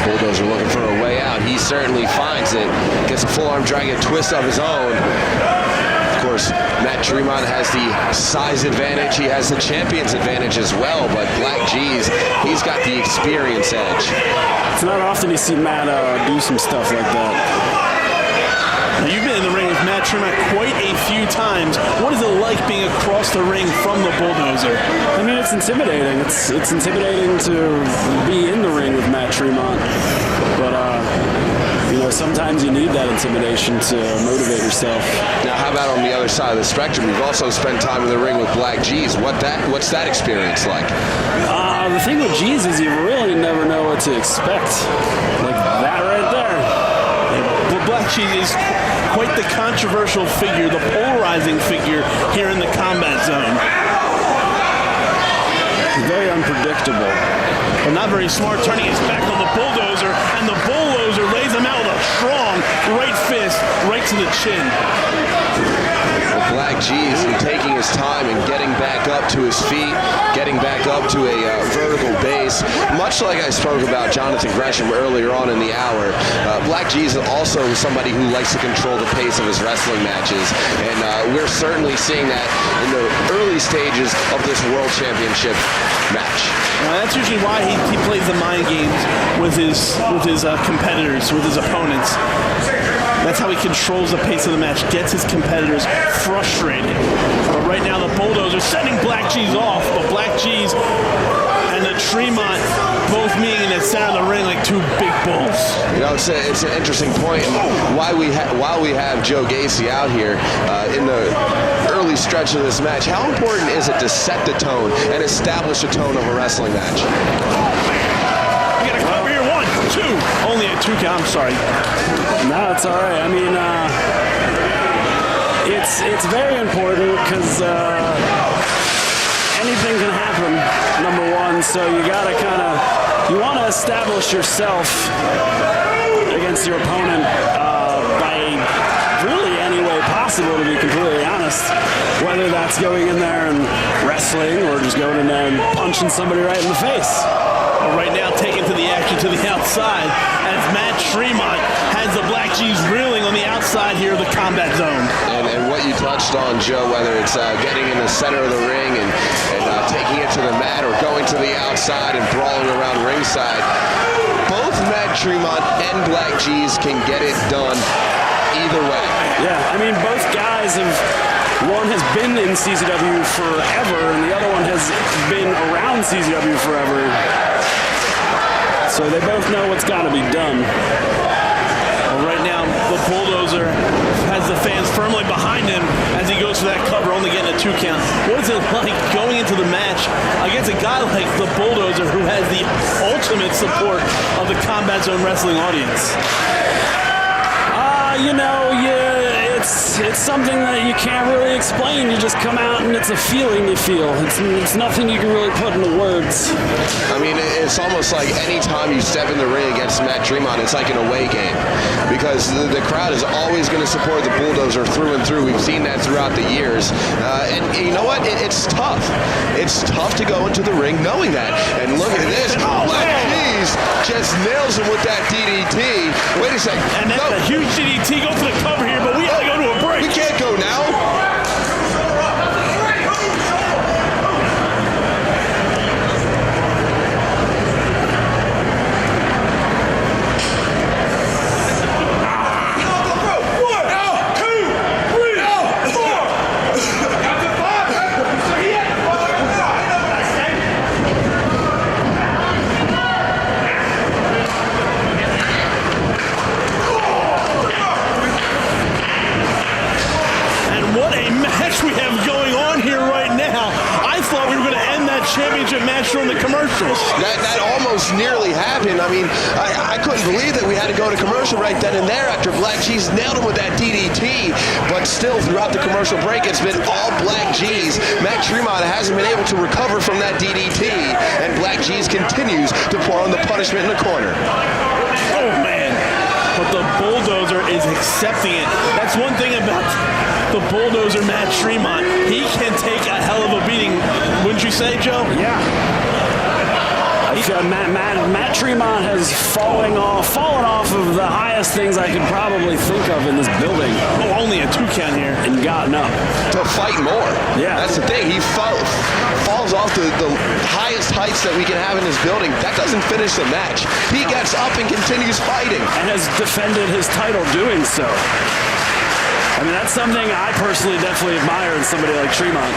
Bulldozer looking for a way out. He certainly finds it. Gets a full arm dragon twist of his own. Of course, Matt Tremont has the size advantage. He has the champion's advantage as well. But Black G's, he's got the experience edge. It's not often you see Matt do some stuff like that. Now, you've been in the ring with Matt Tremont quite a few times. What is it like being across the ring from the Bulldozer? I mean, it's intimidating. It's intimidating to be in the ring with Matt Tremont. But, sometimes you need that intimidation to motivate yourself. Now, how about on the other side of the spectrum? You've also spent time in the ring with Black G's. What's that experience like? The thing with G's is you really never know what to expect. Like that right there. Well, Black G's is quite the controversial figure, the polarizing figure here in the Combat Zone. Very unpredictable. But not very smart, turning his back on the Bulldozer, and the Bulldozer lays him out with a strong right fist right to the chin. Well, Black G's taking his time and getting back up to his feet, getting back up to a vertical base. Much like I spoke about Jonathan Gresham earlier on in the hour, Black G's is also somebody who likes to control the pace of his wrestling matches. And we're certainly seeing that in the early stages of this World Championship match. That's usually why he plays the mind games with his competitors, with his opponents. That's how he controls the pace of the match, gets his competitors frustrated. But right now the Bulldozer sending Black G's off, but Black G's and the Tremont both meeting in the center of the ring like 2 big bulls. It's an interesting point. And while we have Joe Gacy out here in the early stretch of this match, how important is it to set the tone and establish a tone of a wrestling match? We got a cover here, 1, 2. Only a 2 count, I'm sorry. No, it's all right. I mean, it's very important because anything can happen, number one. So you got to you want to establish yourself against your opponent by really any way possible, to be completely honest. Whether that's going in there and wrestling or just going in there and punching somebody right in the face. Well, right now, taken to the action to the outside as Matt Tremont has the Black G's reeling on the outside here of the Combat Zone. And what you touched on, Joe, whether it's getting in the center of the ring and taking it to the mat or going to the outside and brawling around ringside, both Matt Tremont and Black G's can get it done either way. Yeah, I mean, both guys have, one has been in CZW forever and the other one has been around CZW forever. So they both know what's got to be done. Well, right now, the Bulldozer has the fans firmly behind him as he goes for that cover, only getting a 2 count. What is it like going into the match against a guy like the Bulldozer who has the ultimate support of the Combat Zone wrestling audience? it's something that you can't really explain. You just come out and it's a feeling you feel. It's nothing you can really put into words. I mean, it's almost like any time you step in the ring against Matt Tremont, it's like an away game, because the crowd is always going to support the Bulldozer through and through. We've seen that throughout the years. And you know what? It's tough. It's tough to go into the ring knowing that. And look at this. Black Cheese just nails him with that DDT. Wait a second. And that's a huge DDT. Go for the cover here, but we gotta go to a break. We can't go now. Championship match during the commercials. That almost nearly happened. I mean, I couldn't believe that we had to go to commercial right then and there after Black G's nailed him with that DDT. But still, throughout the commercial break, it's been all Black G's. Matt Tremont hasn't been able to recover from that DDT, and Black G's continues to pour on the punishment in the corner. Oh, man. But the Bulldozer is accepting it. That's one thing about the Bulldozer, Matt Tremont. He can take a hell of a beating, wouldn't you say, Joe? Yeah. Matt Tremont has fallen off of the highest things I could probably think of in this building. Oh, only a 2 count here. And gotten up. To fight more. Yeah. That's the thing. He falls off the highest heights that we can have in this building. That doesn't finish the match. He gets up and continues fighting. And has defended his title doing so. I mean, that's something I personally definitely admire in somebody like Tremont.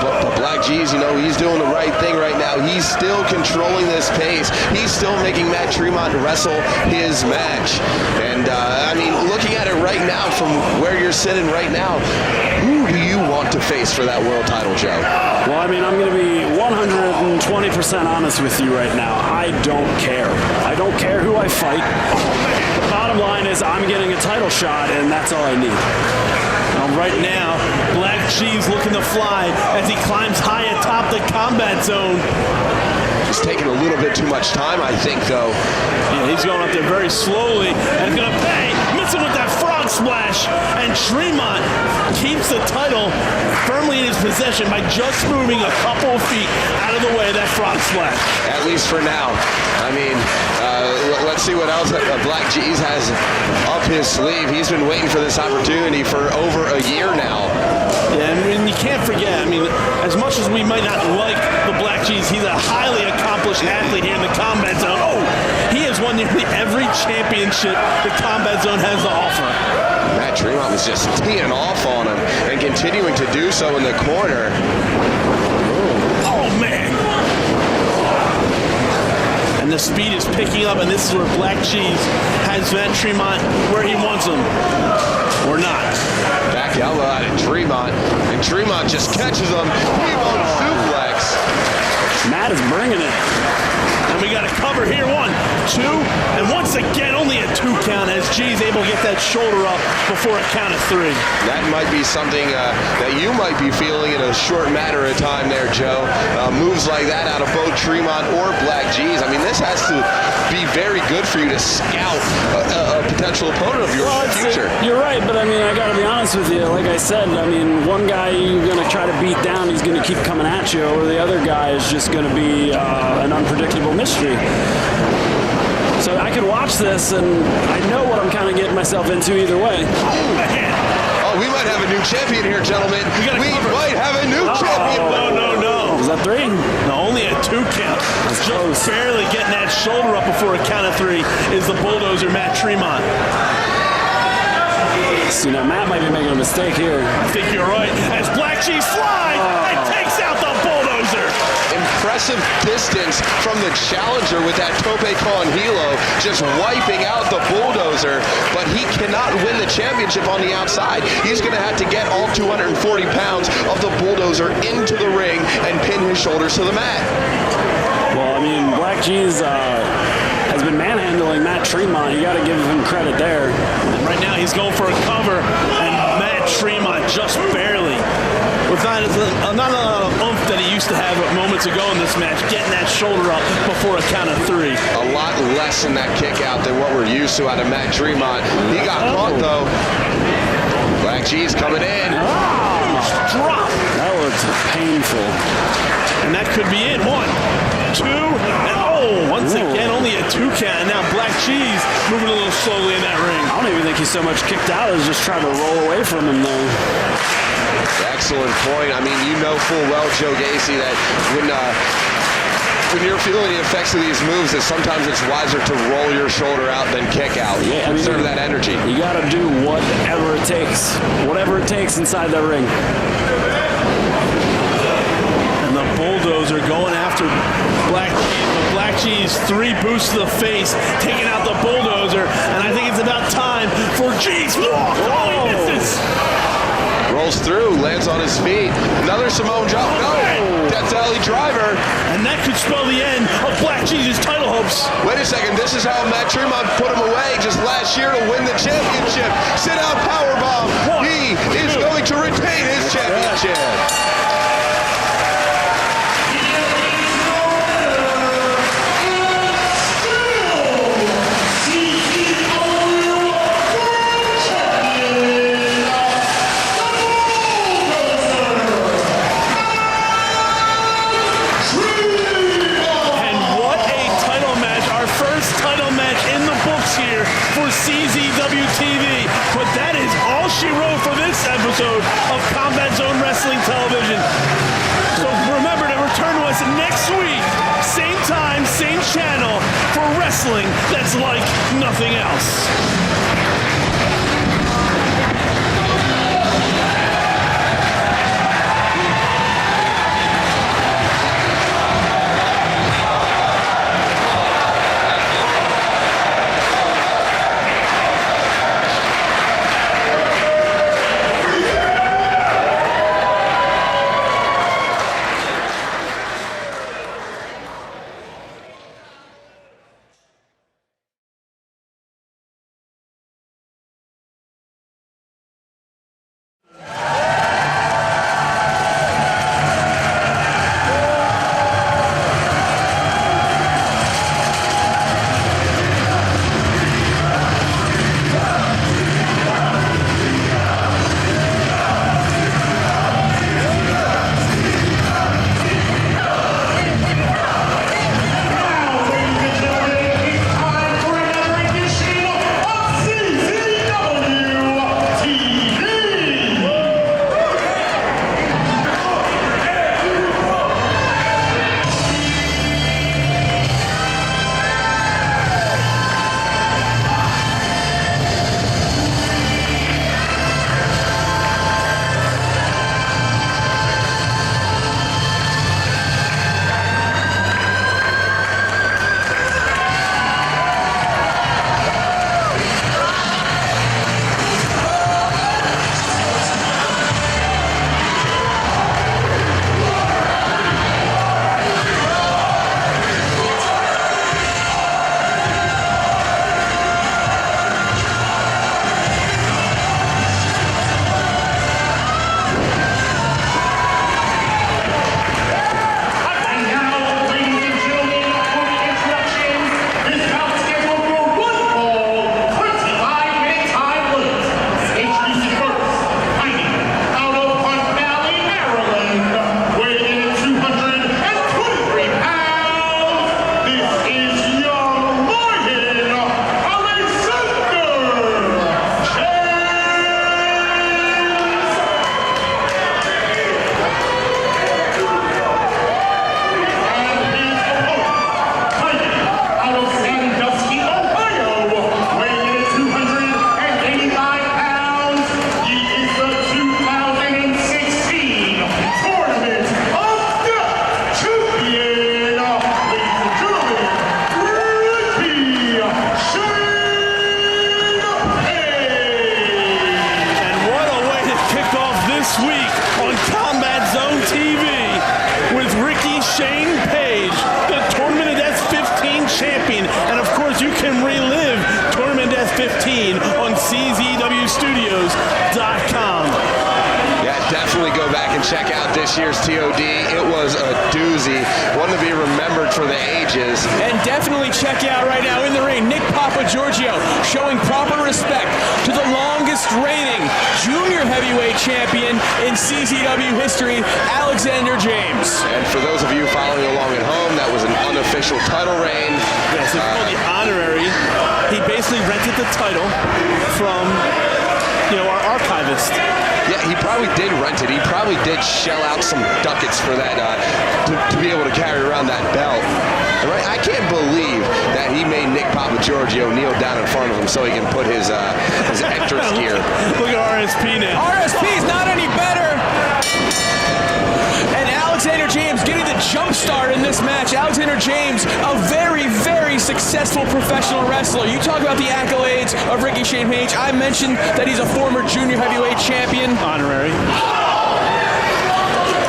But Black G's, you know, he's doing the right thing right now. He's still controlling this pace. He's still making Matt Tremont wrestle his match. And, I mean, looking at it right now from where you're sitting right now, who do you want to face for that world title, Joe? Well, I mean, I'm going to be 120% honest with you right now. I don't care. I don't care who I fight. The bottom line is I'm getting a title shot, and that's all I need. Right now, Black G's looking to fly as he climbs high atop the combat zone. He's taking a little bit too much time, I think, though. Yeah, he's going up there very slowly and going to pay. Missing with that frog splash. And Tremont keeps the title firmly in his possession by just moving a couple of feet out of the way of that frog splash. At least for now. I mean, let's see what else Black G's has up his sleeve. He's been waiting for this opportunity for over a year now. Yeah, I mean, you can't forget, I mean, as much as we might not like the Black G's, he's a highly accomplished athlete here in the combat zone. Oh, he has won nearly every championship the combat zone has to offer. Matt Tremont was just teeing off on him and continuing to do so in the corner. Oh, man. And the speed is picking up, and this is where Black G's has Matt Tremont where he wants him. Or not. Back elbow out of Tremont, and Tremont just catches him. T-bone suplex. Matt is bringing it. And we got a cover here. 1, 2, and once again, only a 2 count as G's able to get that shoulder up before a count of 3. That might be something that you might be feeling in a short matter of time there, Joe. Moves like that out of both Tremont or Black G's. I mean, this has to be very good for you to scout a potential opponent of your future. You're right, but I mean, I got to be honest with you. Like I said, I mean, one guy you're going to try to beat down, he's going to keep coming at you, or the other guy is just going to be an unpredictable mystery. So I could watch this, and I know what I'm kind of getting myself into either way. Oh, we might have a new champion here, gentlemen. We might have a new champion. No. Was that 3? No, only a 2 count. That's just close. Barely getting that shoulder up before a count of 3 is the Bulldozer, Matt Tremont. See, now Matt might be making a mistake here. I think you're right. As Black G's flies and takes out the Bulldozer. Impressive distance from the challenger with that tope con hilo, just wiping out the Bulldozer, but he cannot win the championship on the outside. He's going to have to get all 240 pounds of the Bulldozer into the ring and pin his shoulders to the mat. Well, I mean, Black G's has been manhandling Matt Tremont. You got to give him credit there. And right now he's going for a cover, and Matt Tremont just barely, with not a lot of oomph that he used to have moments ago in this match, getting that shoulder up before a count of 3. A lot less in that kick out than what we're used to out of Matt Tremont. He got caught though. Black G's coming in. Drop. That looked painful. And that could be it. 1, 2, and once again, only a 2 count. And now Black Cheese moving a little slowly in that ring. I don't even think he's so much kicked out as just trying to roll away from him, though. Excellent point. I mean, you know full well, Joe Gacy, that when you're feeling the effects of these moves, that sometimes it's wiser to roll your shoulder out than kick out. Yeah, conserve that energy. You got to do whatever it takes inside the ring. And the Bulldozer going after Black Cheese. Black Cheese, 3 boosts to the face, taking out the Bulldozer. And I think it's about time for Cheese walk. Oh, he misses. Rolls through, lands on his feet. Another Samoan drop. No! Death Alley driver. And that could spell the end of Black Cheese's title hopes. Wait a second. This is how Matt Tremont put him away just last year to win the championship. Sit out powerbomb. He is going to retain his championship. For CZW TV, but that is all she wrote for this episode of Combat Zone Wrestling Television. So remember to return to us next week, same time, same channel, for wrestling that's like nothing else. CZWstudios.com. Yeah, definitely go back and check out this year's TOD. It was a doozy, one to be remembered for the ages. And definitely check out right now in the ring, Nick Papagiorgio showing proper respect to the longest reigning junior heavyweight champion in CZW history, Alexander James. And for those of you following along at home, that was an unofficial title reign. Yes, it's called the honorary. He basically rented the title from, our archivist. Yeah, he probably did rent it. He probably did shell out some ducats for that, to be able to carry around that belt. Right? I can't believe that he made Nick Papagiorgio kneel down in front of him so he can put his entrance gear. Look at RSP now. RSP's not any better. And Alexander James getting the jump start in this match. Alexander James, a very, very successful professional wrestler. You talk about the accolades of Ricky Shane Page. I mentioned that he's a former junior heavyweight champion. Honorary.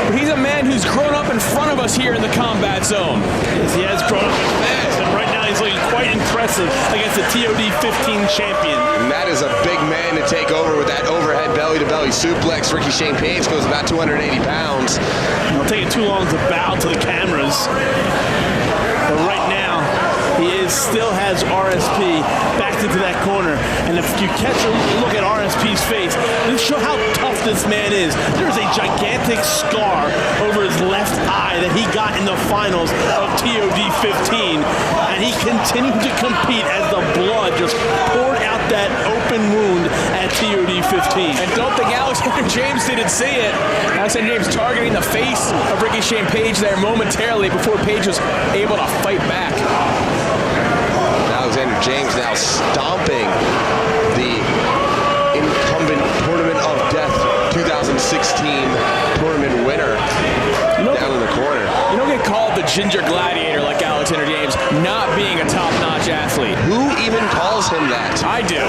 But he's a man who's grown up in front of us here in the combat zone. Yes, he has grown up fast, and right now he's looking quite impressive against the TOD 15 champion. And that is a big man to take over with that overhead belly-to-belly suplex. Ricky Shane Page goes about 280 pounds. It'll take it too long to bow to the cameras. But right now, he still has RSP backed into that corner. And if you catch a look at RSP's face, this shows how tough this man is. There's a gigantic scar over his left eye that he got in the finals of TOD 15. And he continued to compete as the blood just poured out that open wound at TOD 15. And don't think Alexander James didn't see it. Alexander James targeting the face of Ricky Shane Page there momentarily before Page was able to fight back. Alexander James now stomping the incumbent Tournament of Death 2016 tournament winner down in the corner. You don't get called the Ginger Gladiator like Alexander James, not being a top-notch athlete. Who even calls him that? I do.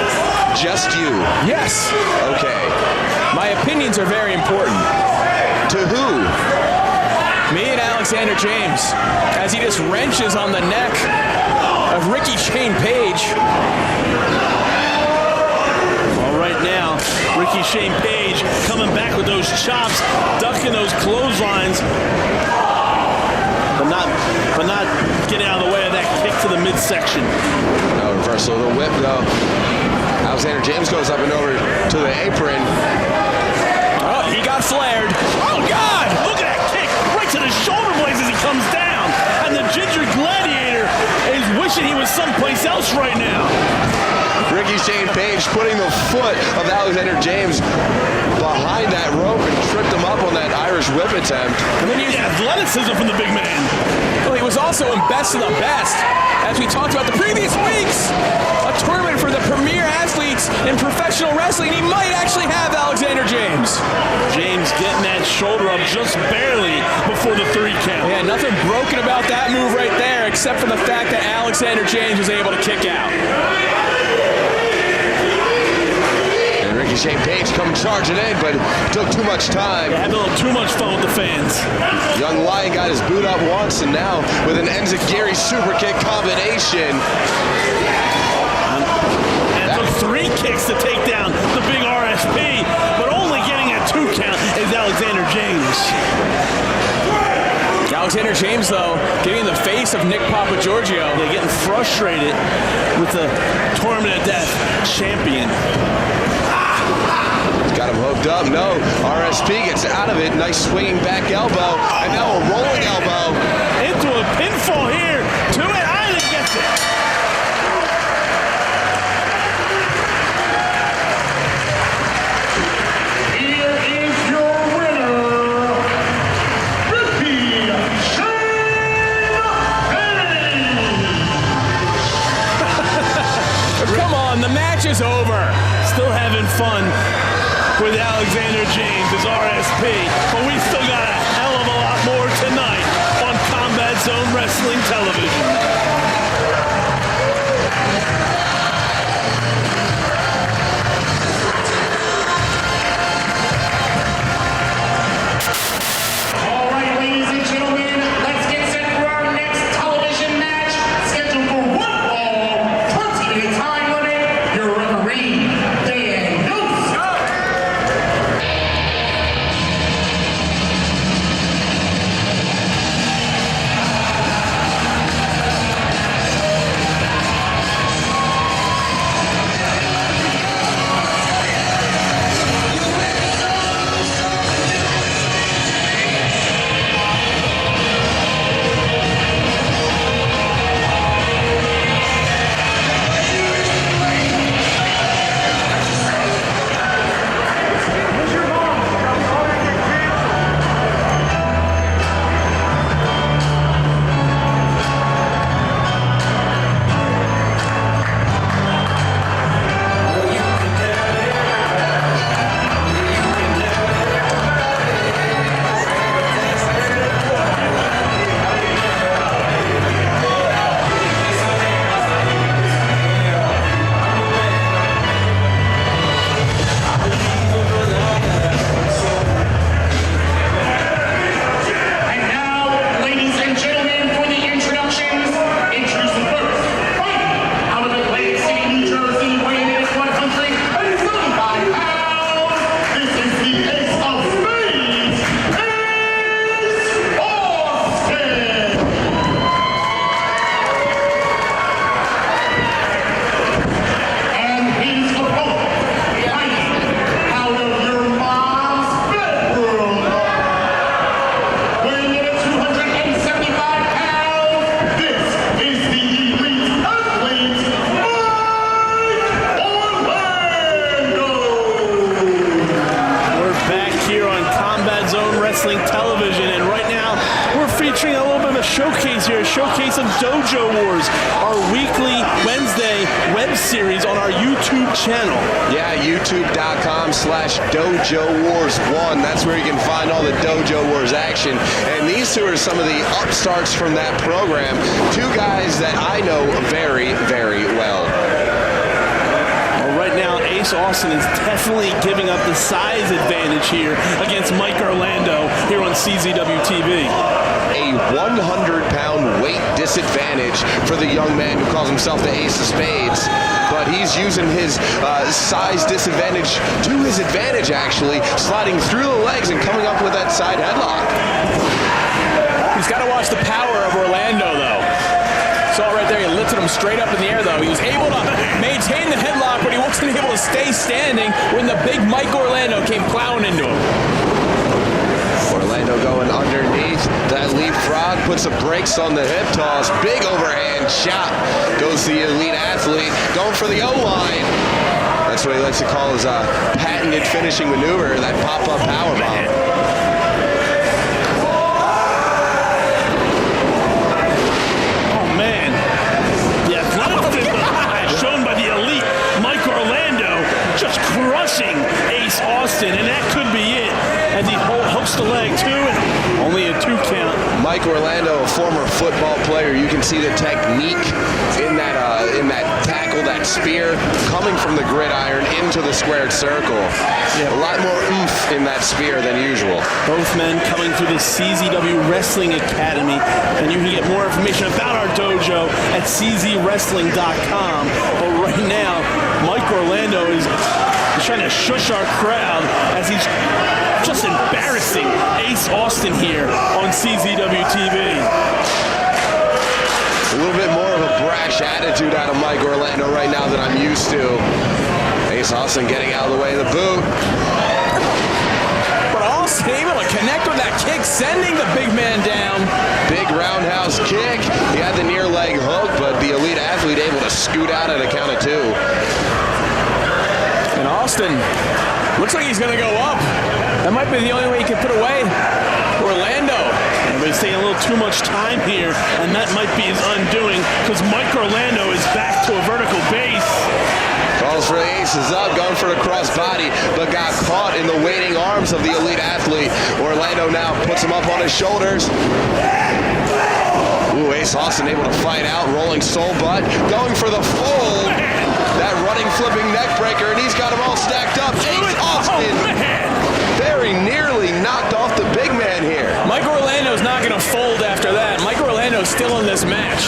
Just you? Yes. Okay. My opinions are very important. To who? Me and Alexander James, as he just wrenches on the neck of Ricky Shane Page. Well, right now, Ricky Shane Page coming back with those chops, ducking those clotheslines, but not getting out of the way of that kick to the midsection. No reversal of the whip, though. Alexander James goes up and over to the apron. Oh, he got flared. Oh, God! Look at that kick right to the shoulder blades as he comes down. And the Ginger Gladiator is wishing he was someplace else right now. Ricky Shane Page putting the foot of Alexander James behind that rope and tripped him up on that Irish whip attempt. And then the athleticism from the big man. Well, he was also in best of the best. As we talked about the previous weeks, a tournament for the premier athletes in professional wrestling. He might actually have Alexander James. James getting that shoulder up just barely before the 3 count. Yeah, nothing broken about that move right there, except for the fact that Alexander James was able to kick out. And Ricky Shane Page come charging in, but took too much time. Yeah, had a little too much fun with the fans. Young Lion got his boot up once, and now with an Enziguri super kick combination. And it took 3 kicks to take down the big RSP, but only getting a 2 count is Alexander James. Alexander James, though, getting in the face of Nick Papagiorgio. Yeah, getting frustrated with the Tournament of Death champion. Got him hooked up. No. RSP gets out of it. Nice swinging back elbow. And now a rolling elbow. Into a pinfall here. To it. Island gets it. Here is your winner, Ricky Shane Page. Come on, the match is over. Still having fun with Alexander James as RSP, but we still got a hell of a lot more tonight on Combat Zone Wrestling Television. All right, ladies and gentlemen, let's get set for our next television match. Scheduled for 1 fall, 20-minute time limit. Your referee, minutes of Dojo Wars, our weekly Wednesday web series on our YouTube channel. Yeah, youtube.com/Dojo Wars 1. That's where you can find all the Dojo Wars action. And these two are some of the upstarts from that program. Two guys that I know very, very well. Right now, Ace Austin is definitely giving up the size advantage here against Mike Orlando here on CZW TV. A 100-pound weight disadvantage for the young man who calls himself the Ace of Spades. But he's using his size disadvantage to his advantage, actually, sliding through the legs and coming up with that side headlock. He's got to watch the power of Orlando, though. Saw right there, he lifted him straight up in the air, though. He was able to maintain the headlock, but he wasn't able to stay standing when the big Mike Orlando came plowing into him. Orlando going underneath. That leapfrog puts the brakes on the hip toss. Big overhand shot. Goes the elite athlete. Going for the O-line. That's what he likes to call his patented finishing maneuver, that pop-up powerbomb. Just crushing Ace Austin, and that could be it as he hooks the leg too, and only a 2 count. Mike Orlando, a former football player, you can see the technique in that tackle, that spear, coming from the gridiron into the squared circle. Yeah. A lot more oomph in that spear than usual. Both men coming through the CZW Wrestling Academy, and you can get more information about our dojo at czwrestling.com. But right now, Mike Orlando is trying to shush our crowd as he's just embarrassing Ace Austin here on CZW TV. A little bit more of a brash attitude out of Mike Orlando right now than I'm used to. Ace Austin getting out of the way of the boot. But Austin able to connect with that kick, sending the big man down. Big roundhouse kick. He had the near leg hook, but the elite athlete able to scoot out at a count of 2. And Austin looks like he's going to go up. That might be the only way he can put away Orlando. But he's taking a little too much time here, and that might be his undoing, because Mike Orlando is back to a vertical base. Calls for the aces up, going for the crossbody, but got caught in the waiting arms of the elite athlete. Orlando now puts him up on his shoulders. Ooh, Ace Austin able to fight out, rolling soul butt, going for the fold. That running, flipping neck breaker, and he's got them all stacked up. Ace Austin very nearly knocked off the big man here. Mike Orlando's not going to fold after that. Mike Orlando's still in this match.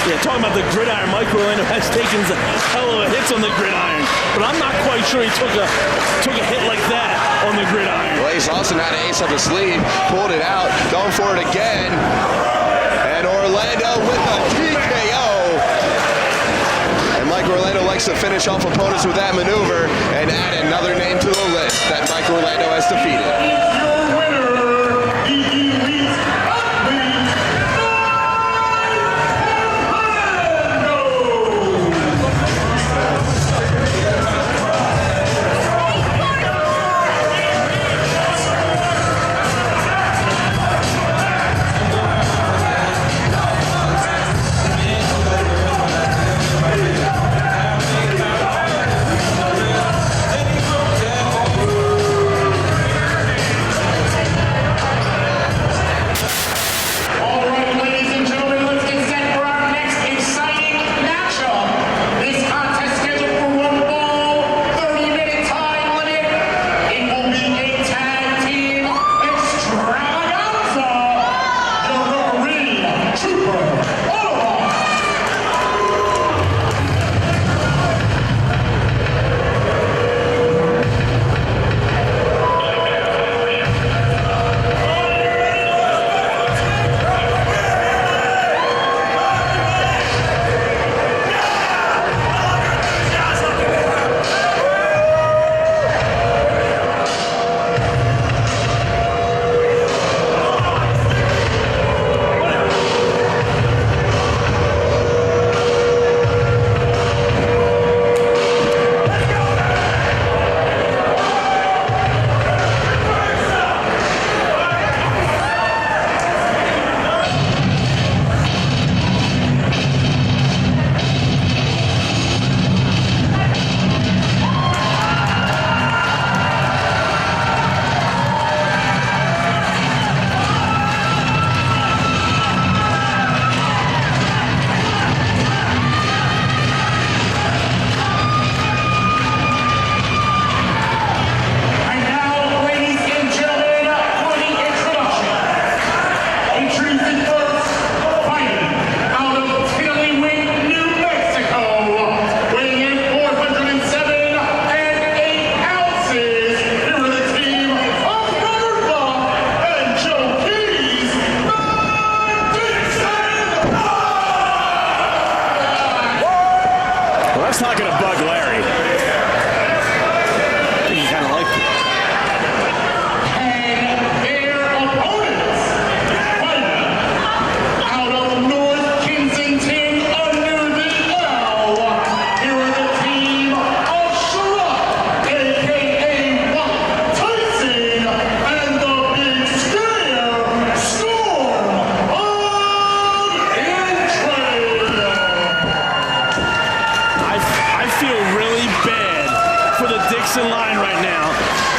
Yeah, talking about the gridiron, Mike Orlando has taken a hell of a hits on the gridiron, but I'm not quite sure he took a hit like that on the gridiron. Well, Ace Austin had an ace up his sleeve, pulled it out, going for it again, and Orlando with a TKO. Mike Orlando likes to finish off opponents with that maneuver and add another name to the list that Mike Orlando has defeated.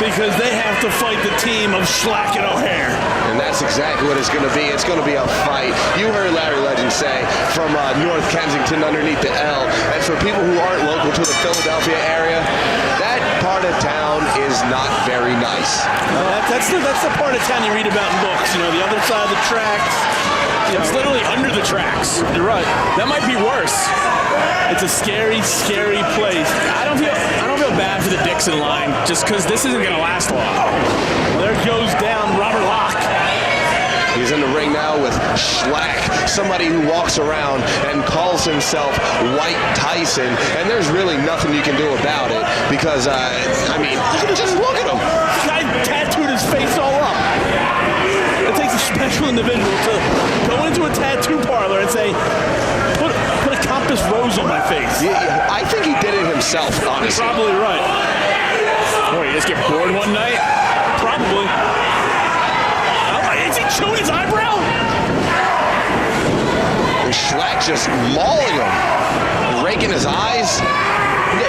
because they have to fight the team of Schlack and O'Hare. And that's exactly what it's going to be. It's going to be a fight. You heard Larry Legend say from North Kensington underneath the L. And for people who aren't local to the Philadelphia area, that part of town is not very nice. That's the part of town you read about in books. You know, the other side of the tracks. It's literally under the tracks. You're right. That might be worse. It's a scary, scary place. I don't feel bad for the Dixon line just because this isn't going to last long. There goes down Robert Locke. He's in the ring now with Schlack, somebody who walks around and calls himself White Tyson, and there's really nothing you can do about it because, I mean, just look at him. This guy tattooed his face all up. It takes a special individual to go into a tattoo parlor and say, put a compass rose on my face. Yeah, I think he did it himself, honestly. You're probably right. Or you just get bored one night? Probably. Is he chewing his eyebrow? And Schlack just mauling him, raking his eyes.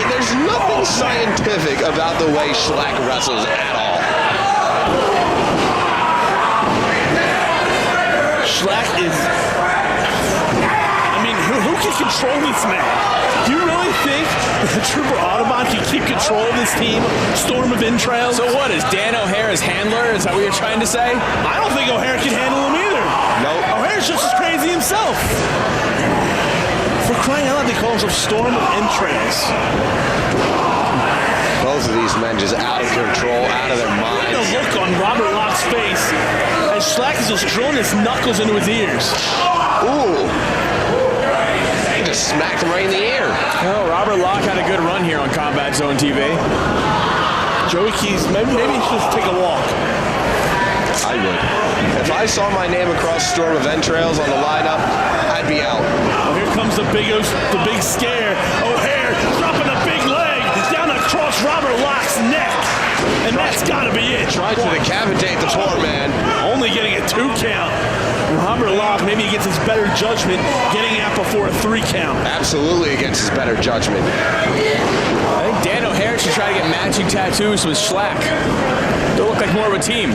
There's nothing scientific about the way Schlack wrestles at all. Schlack is... I mean, who can control this man? Do you really think Trooper Audubon can keep control of this team? Storm of Entrails? So what, is Dan O'Hare his handler? Is that what you're trying to say? I don't think O'Hare can handle him either. Nope. O'Hare's just as crazy himself. For crying out loud, they call himself Storm of Entrails. Both of these men just out of control, out of their minds. The look on Robert Locke's face as Schlack is just drilling his knuckles into his ears. Ooh. He just smacked him right in the ear. Oh, Robert Locke had a good run here on Combat Zone TV. Joey Keys, maybe he should just take a walk. I would. If I saw my name across Storm of Entrails on the lineup, I'd be out. Oh, here comes the big scare. O'Hare dropping a big leg down across Robert Locke's neck. And that's got to be it. Tried to decapitate the poor man. Only getting a 2 count. Robert Locke, maybe he gets his better judgment getting out before a 3 count. Absolutely against his better judgment. I think Dan O'Hare should try to get matching tattoos with Schlack. They'll look like more of a team.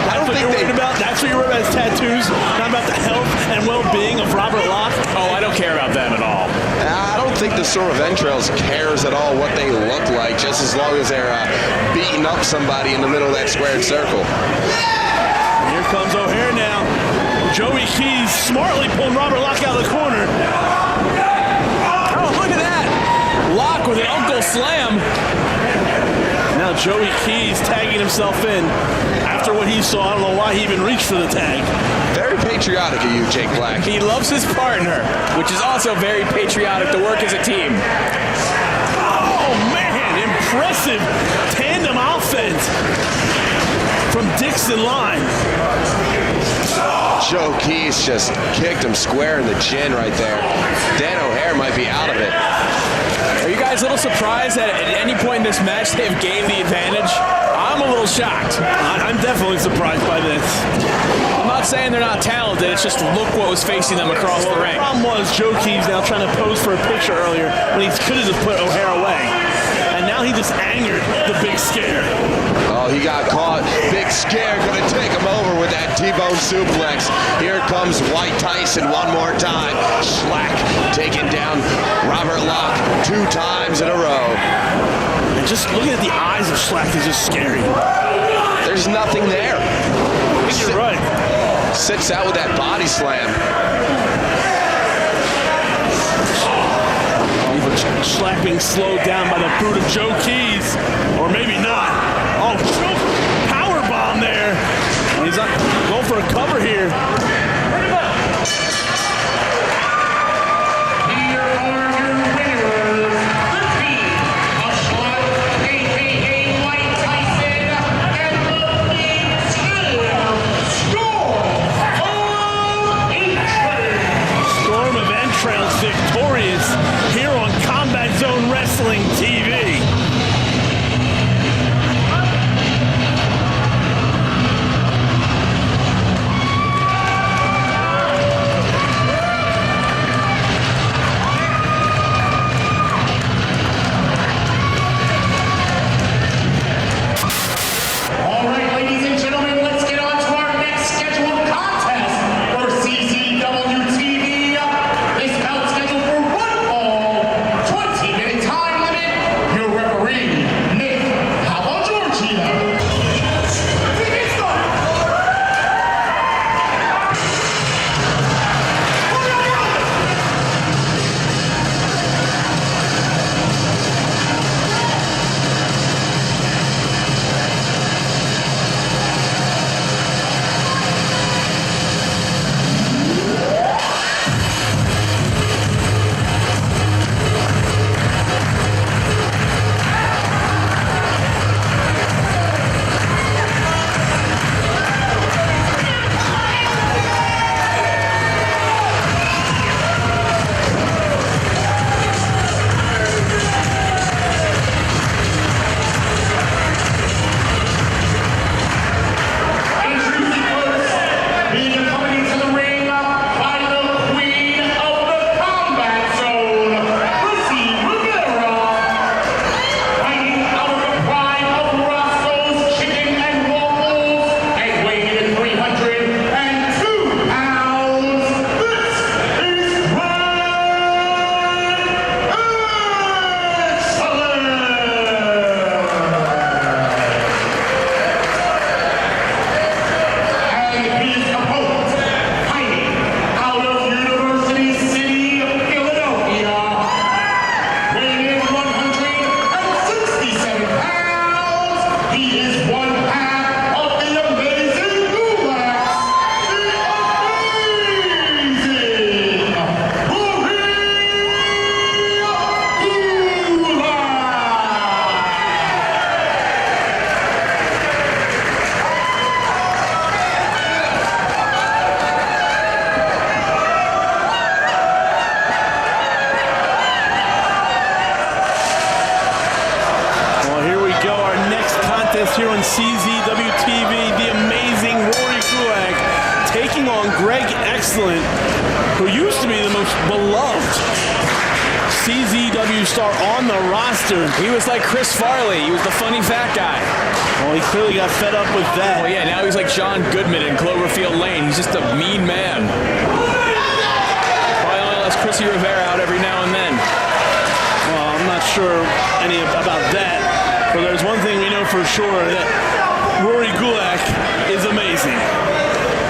That's what you're worried about? That's what you're worried about, his tattoos? Not about the health and well-being of Robert Locke? Oh, I don't care about them at all. I don't think the Storm of Entrails cares at all what they look like, just as long as they're beating up somebody in the middle of that squared circle. Here comes O'Hare now. Joey Keys smartly pulling Robert Locke out of the corner. Oh, look at that. Locke with an Uncle Slam. Now Joey Keys tagging himself in. After what he saw, I don't know why he even reached for the tag. Very patriotic of you, Jake Black. He loves his partner, which is also very patriotic to work as a team. Oh, man, impressive tandem offense from Dixon Line. Joe Keys just kicked him square in the chin right there. Dan O'Hare might be out of it. Are you guys a little surprised that at any point in this match they've gained the advantage? I'm a little shocked. I'm definitely surprised by this. I'm not saying they're not talented, it's just look what was facing them across the ring. The problem was Joe Keys now trying to pose for a picture earlier when he could have just put O'Hare away. And now he just angered the big scare. Oh, he got caught. Big scare, gonna take him over with that T-bone suplex. Here comes White Tyson one more time. Schlack taking down Robert Locke 2 times in a row. And just looking at the eyes of Schlack is just scary. There's nothing there. I think you're right. Sits out with that body slam. Schlack being slowed down by the boot of Joe Keys. Or maybe not. Oh, power bomb there. He's going for a cover here. Here are your winners, the team of Schlack, a.k.a. White Tyson, and the big scare, Storm of Entrails victorious here on Combat Zone Wrestling TV. broadcast here on CZW TV. The amazing Rory Gulak taking on Greg Excellent, who used to be the most beloved CZW star on the roster. He was like Chris Farley. He was the funny fat guy. Well, he clearly got fed up with that. Well, yeah, now he's like John Goodman in Cloverfield Lane. He's just a mean man. Probably only lets Chrissy Rivera out every now and then. Well, I'm not sure any about that, but there's one thing we know for sure, that Rory Gulak is amazing.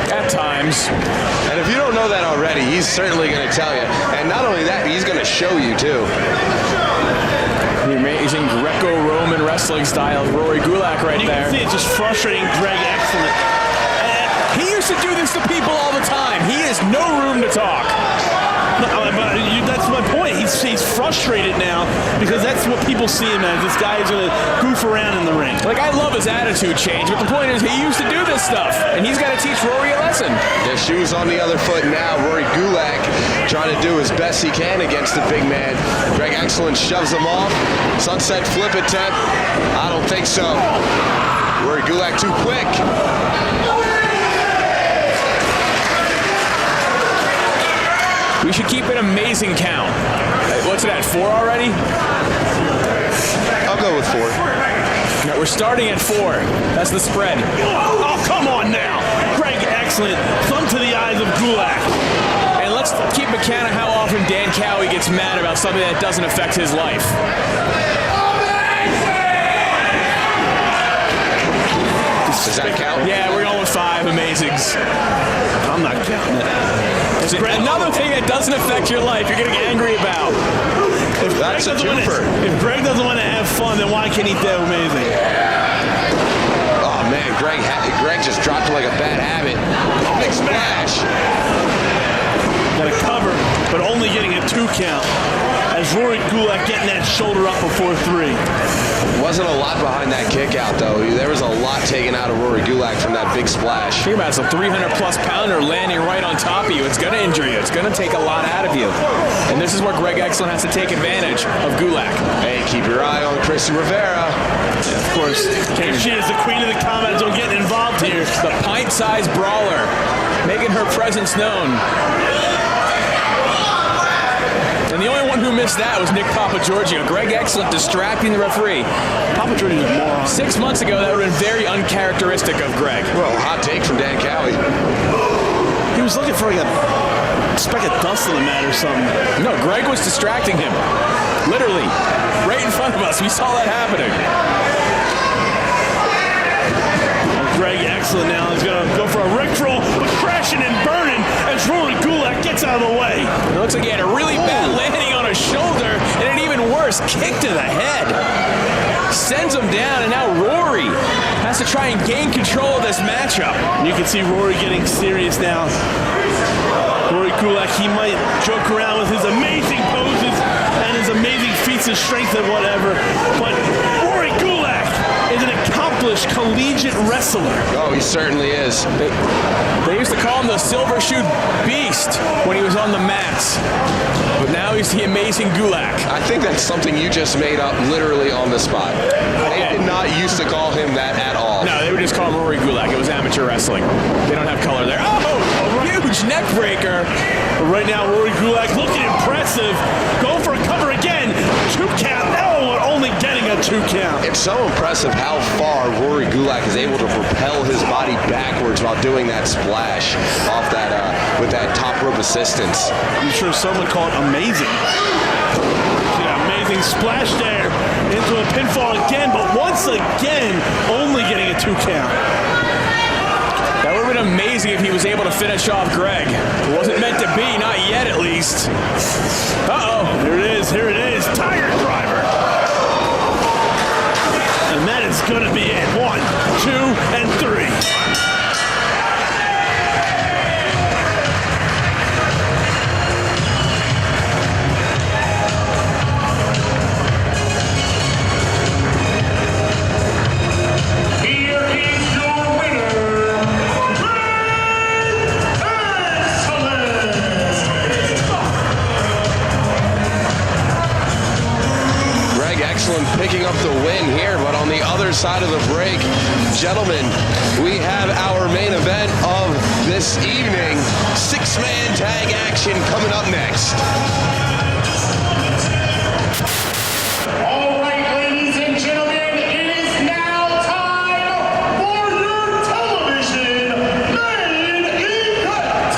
At times. And if you don't know that already, he's certainly going to tell you. And not only that, he's going to show you too. The amazing Greco-Roman wrestling style of Rory Gulak right You there. can see it's just frustrating Greg Excellent. He used to do this to people all the time. He has no room to talk. That's my point. He's frustrated now because that's what people see him as. This guy is going to goof around in the ring. Like, I love his attitude change, but the point is he used to do this stuff, and he's got to teach Rory a lesson. The shoe's on the other foot now. Rory Gulak trying to do his best he can against the big man. Greg Excellent shoves him off. Sunset flip attempt. I don't think so. Rory Gulak too quick. We should keep an amazing count. What's it at, 4 already? I'll go with 4. No, we're starting at 4. That's the spread. Oh, come on now. Greg Excellent. Thumb to the eyes of Gulak. And let's keep account of how often Dan Cowie gets mad about something that doesn't affect his life. Does that count? Yeah, we're going with 5 amazings. I'm not counting it. Another thing that doesn't affect your life, you're getting angry about. That's a twofer. If Greg doesn't want to have fun, then why can't he do amazing? Oh man, Greg just dropped like a bad habit. Big splash. Got a cover, but only getting a 2 count. As Rory Gulak getting that shoulder up before 3. Wasn't a lot behind that kick out though. There was a lot taken out of Rory Gulak from that big splash. Think about it, it's a 300-plus pounder landing right on top of you. It's going to injure you. It's going to take a lot out of you. And this is where Greg Excellent has to take advantage of Gulak. Hey, keep your eye on Chrissy Rivera. Yeah, of course. Here she is, the queen of the comment zone, getting involved here. The pint-sized brawler, making her presence known. And the only one who missed that was Nick Papagiorgio. Greg Excellent distracting the referee. Papagiorgio's a moron. 6 months ago, that would have been very uncharacteristic of Greg. Well, hot take from Dan Cowie. He was looking for like a speck of dust on the mat or something. No, Greg was distracting him. Literally. Right in front of us. We saw that happening. Greg Excellent now is going to go for a Rick roll, but crashing and burning as Rory Gulak gets out of the way. It looks like he had a really bad landing on his shoulder, and an even worse kick to the head. Sends him down, and now Rory has to try and gain control of this matchup. You can see Rory getting serious now. Rory Gulak, he might joke around with his amazing poses and his amazing feats of strength and whatever, but Rory Gulak is an accomplished collegiate wrestler. Oh, he certainly is. They used to call him the Silver Shoe Beast when he was on the mats. But now he's the amazing Gulak. I think that's something you just made up literally on the spot. They did not used to call him that at all. No, they would just call him Rory Gulak. It was amateur wrestling. They don't have color there. Oh, huge neck breaker. Right now, Rory Gulak looking impressive. Going for a cover again. 2 count. Oh, only getting a 2 count. It's so impressive how far Rory Gulak is able to propel his body backwards while doing that splash off that with that top rope assistance. I'm sure someone called amazing. Amazing splash there into a pinfall again, but once again, only getting a 2 count. That would have been amazing if he was able to finish off Greg. It wasn't meant to be, not yet at least. Uh-oh. Here it is. Tiger driver. And that is going to be it. 1, 2, and 3. Picking up the win here, but on the other side of the break. Gentlemen, we have our main event of this evening. 6-man tag action coming up next. All right, ladies and gentlemen, it is now time for your television main event.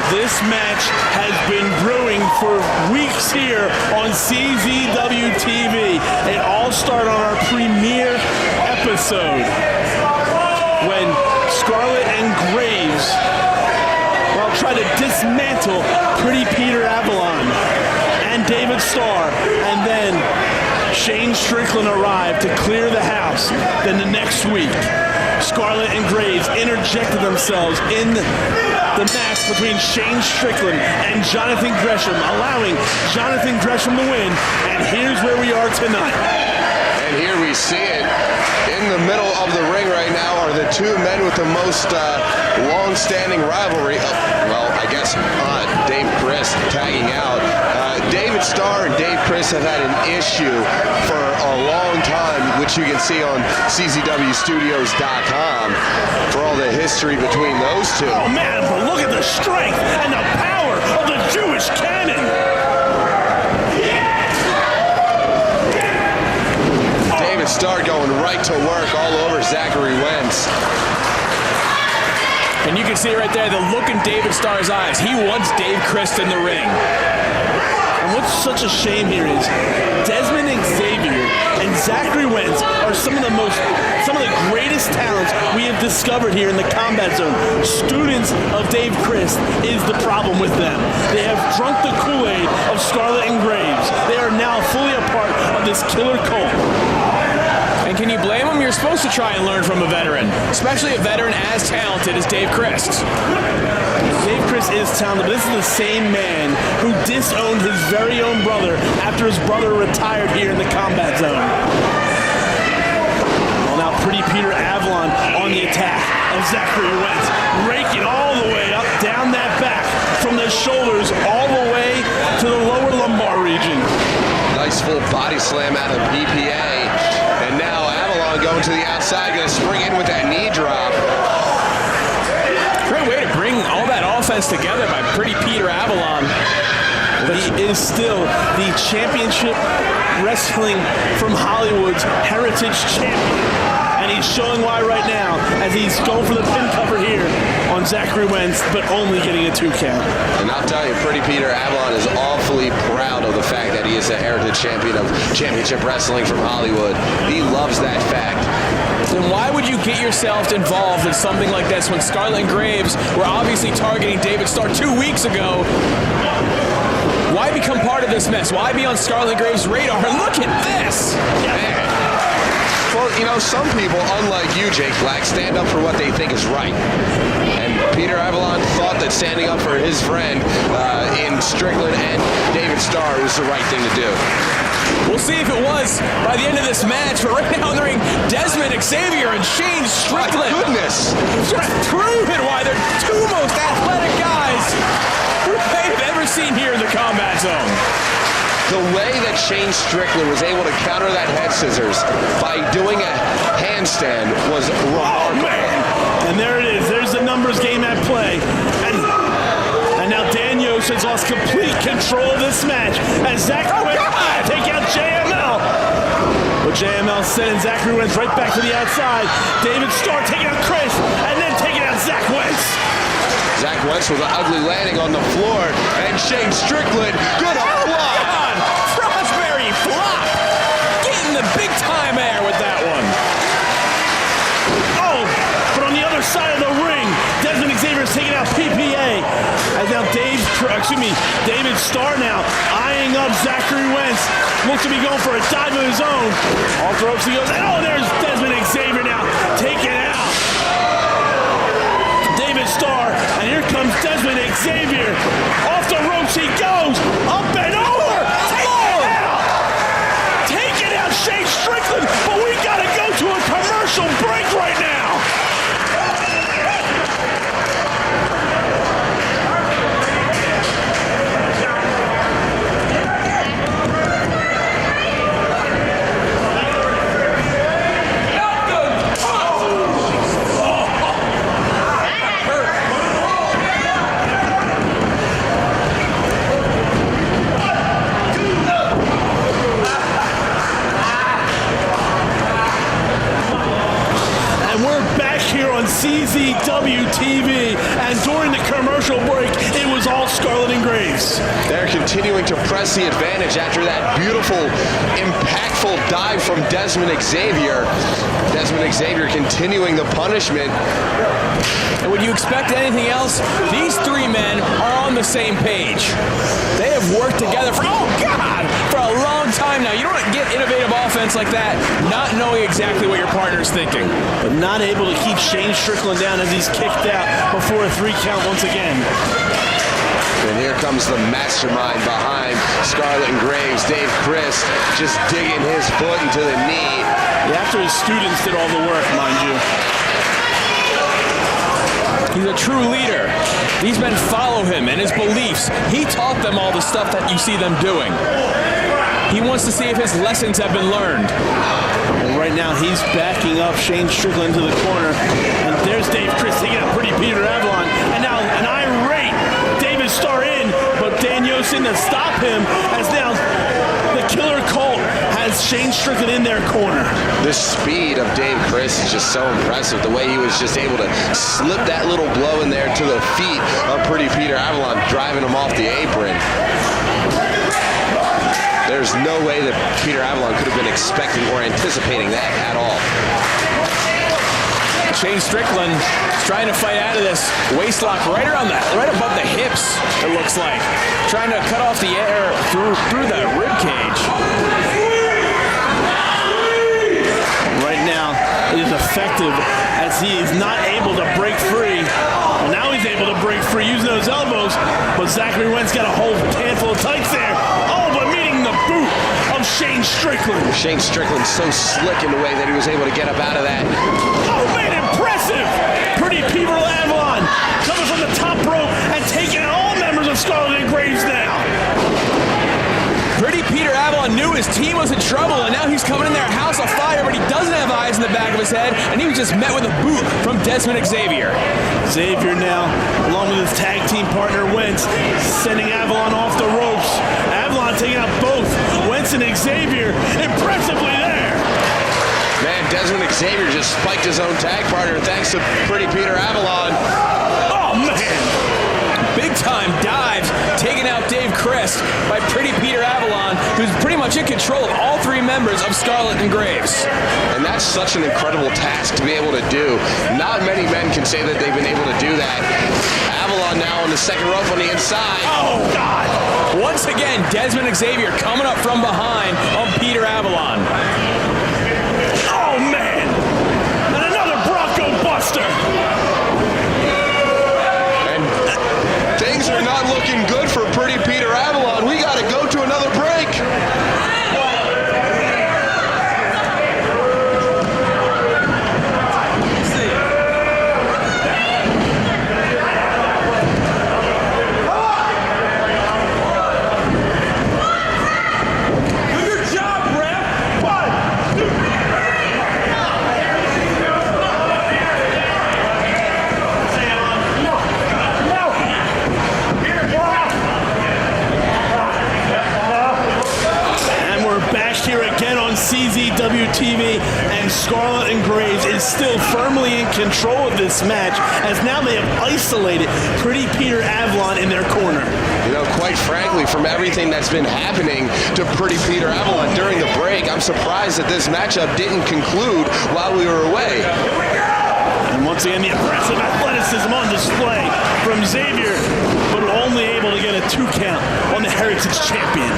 This match has been brewing for weeks here on CZW TV. It all started on our premiere episode when Scarlett and Graves, well, tried to dismantle Pretty Peter Avalon and David Starr, and then Shane Strickland arrived to clear the house. Then the next week, Scarlett and Graves interjected themselves in the match between Shane Strickland and Jonathan Gresham, allowing Jonathan Gresham to win. And here's where we are tonight. And here we see it. In the middle of the ring right now are the two men with the most long-standing rivalry. Well, I guess Dave Chris tagging out. David Starr and Dave Chris have had an issue for a long time, which you can see on CZWstudios.com for all the history between those two. Oh man, but look at the strength and the power of the Jewish Cannon. David Starr going right to work all over Zachary Wentz. And you can see right there the look in David Starr's eyes. He wants Dave Christ in the ring. And what's such a shame here is Desmond Xavier and Zachary Wentz are some of the greatest talents we have discovered here in the combat zone. Students of Dave Christ is the problem with them. They have drunk the Kool-Aid of Scarlett and Graves. They are now fully a part of this killer cult. And can you blame him? You're supposed to try and learn from a veteran, especially a veteran as talented as Dave Christ. Dave Christ is talented, but this is the same man who disowned his very own brother after his brother retired here in the combat zone. Well, now Pretty Peter Avalon on the attack of Zachary Wentz, raking all the way up, down that back, from the shoulders all the way to the lower lumbar region. Nice full body slam out of BPA. And now Avalon going to the outside, going to spring in with that knee drop. offense together by Pretty Peter Avalon. But he is still the championship wrestling from Hollywood's heritage champion. And he's showing why right now as he's going for the pin cover here on Zachary Wentz, but only getting a 2 count. And I'll tell you, Pretty Peter Avalon is awfully proud of the fact that he is a heritage champion of championship wrestling from Hollywood. He loves that fact. Then why would you get yourself involved in something like this when Scarlett and Graves were obviously targeting David Starr 2 weeks ago? Why become part of this mess? Why be on Scarlett and Graves' radar? Look at this! Man. Well, you know, some people, unlike you, Jake Black, stand up for what they think is right. And Peter Avalon thought that standing up for his friend in Strickland and David Starr was the right thing to do. We'll see if it was by the end of this match, but right now in the ring, Desmond Xavier and Shane Strickland. My goodness! Just proving why they're two most athletic guys who they've ever seen here in the combat zone. The way that Shane Strickland was able to counter that head scissors by doing a handstand was remarkable. Oh, man. And there it is. There's the numbers game at play. And now Dan Yost has lost complete control of this match as Zachary Wentz take out JML. But JML sending Zachary Wentz right back to the outside. David Starr taking out Chris and then taking out Zach Wentz. Zach Wentz with an ugly landing on the floor, and Shane Strickland, good block. Frosberry flop! Getting the big time air with that one. Oh, but on the other side of the ring, Desmond Xavier is taking out PPA. As now David Starr now eyeing up Zachary Wentz. Looks to be going for a dive of his own. Off the ropes he goes, and oh, there's Desmond Xavier now taking it out David Starr, and here comes Desmond Xavier. Off the ropes he goes, up and over. Taking out Shane Strickland, but we gotta go to a commercial break right now. CZW TV, and during the commercial break, it was all Scarlett and Graves. They're continuing to press the advantage after that beautiful, impactful dive from Desmond Xavier. Desmond Xavier continuing the punishment. And would you expect anything else? These three men are on the same page. They have worked together for a long time now. You don't get innovative offense like that not knowing exactly what your partner's thinking. But not able to keep Shane Strickland down as he's kicked out before a 3 count once again. And here comes the mastermind behind Scarlett and Graves, Dave Chris, just digging his foot into the knee. Yeah, after his students did all the work, mind you. He's a true leader. These men follow him and his beliefs. He taught them all the stuff that you see them doing. He wants to see if his lessons have been learned. And right now, he's backing up Shane Strickland to the corner. And there's Dave Chris taking out Pretty Peter Avalon. And now an irate David Starr in, but Dan Yost in to stop him as now the Killer Colt has Shane Strickland in their corner. The speed of Dave Chris is just so impressive. The way he was just able to slip that little blow in there to the feet of Pretty Peter Avalon, driving him off the apron. There's no way that Peter Avalon could have been expecting or anticipating that at all. Shane Strickland is trying to fight out of this waist lock right above the hips, it looks like. Trying to cut off the air through the rib cage. Right now, it is effective as he is not able to break free. And now he's able to break free using those elbows, but Zachary Wentz got a whole handful of tights there. Oh, but meeting the boot of Shane Strickland. Shane Strickland so slick in the way that he was able to get up out of that. Oh, man, impressive! Pretty Peter Avalon coming from the top rope and taking out all members of Scarlett and Graves now. Pretty Peter Avalon knew his team was in trouble, and now he's coming in there, house of fire, but he doesn't have eyes in the back of his head, and he was just met with a boot from Desmond Xavier. Xavier now, along with his tag team partner Wentz, sending Avalon off the ropes. Avalon taking out both Wentz and Xavier impressively there. Man, Desmond Xavier just spiked his own tag partner thanks to Pretty Peter Avalon. Oh, man. Big time dive, taking out Dave Crist by Pretty Peter Avalon, who's pretty much in control of all three members of Scarlet and Graves. And that's such an incredible task to be able to do. Not many men can say that they've been able to do that. Avalon now on the second rope on the inside. Oh, God. Once again, Desmond Xavier coming up from behind on Peter Avalon. Oh, man. And another Bronco Buster. Things are not looking good for Pretty Peter Avalon. We got to go to another break. CZW TV, and Scarlet and Graves is still firmly in control of this match, as now they have isolated Pretty Peter Avalon in their corner. You know, quite frankly, from everything that's been happening to Pretty Peter Avalon during the break, I'm surprised that this matchup didn't conclude while we were away. And once again, the aggressive athleticism on display from Xavier, but only able to get a 2 count on the Heritage Champion.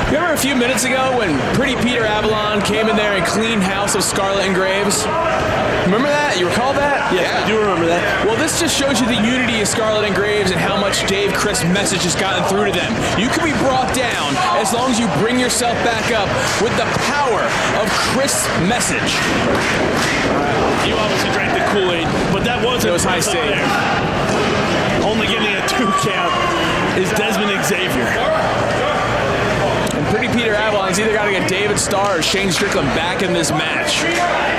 Remember a few minutes ago when Pretty Peter Avalon came in there and cleaned house of Scarlet and Graves? Remember that? You recall that? Yes, I do remember that. Well, this just shows you the unity of Scarlet and Graves and how much Dave Crist's message has gotten through to them. You can be brought down as long as you bring yourself back up with the power of Crist's message. You obviously drank the Kool-Aid, but that wasn't. It was high stakes. Only getting a 2 count is Desmond Xavier. Pretty Peter Avalon's either got to get David Starr or Shane Strickland back in this match.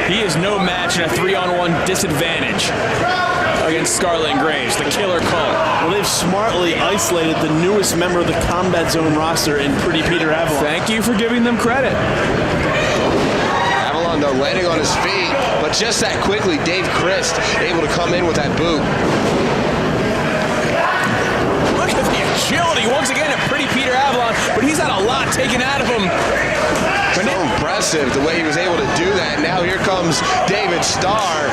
He is no match in a 3-on-1 disadvantage against Scarlet and Graves, the Killer Cult. Well, they've smartly isolated the newest member of the Combat Zone roster in Pretty Peter Avalon. Thank you for giving them credit. Avalon, though, landing on his feet, but just that quickly, Dave Crist able to come in with that boot. Look at the agility once again at Pretty Peter Avalon, but he's had a lot taken out of him. So impressive the way he was able to do that. Now here comes David Starr.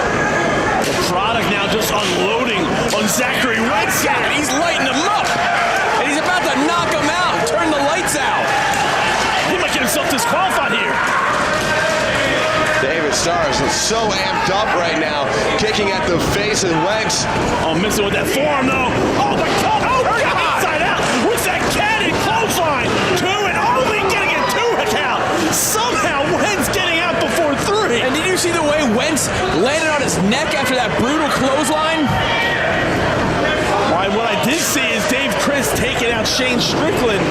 The product now just unloading on Zachary Wentz. He's lighting him up, and he's about to knock him out, turn the lights out. He might get himself disqualified here. David Starr is so amped up right now, kicking at the face of Wentz. Oh, missing with that forearm, though. Oh, the cut. Oh, God. Inside out with that cannon clothesline. 2 and only getting a 2 count. Somehow Wentz getting out before 3. And did you see the way Wentz landed on his neck after that brutal clothesline? Why, what I did see is Dave Crist taking out Shane Strickland,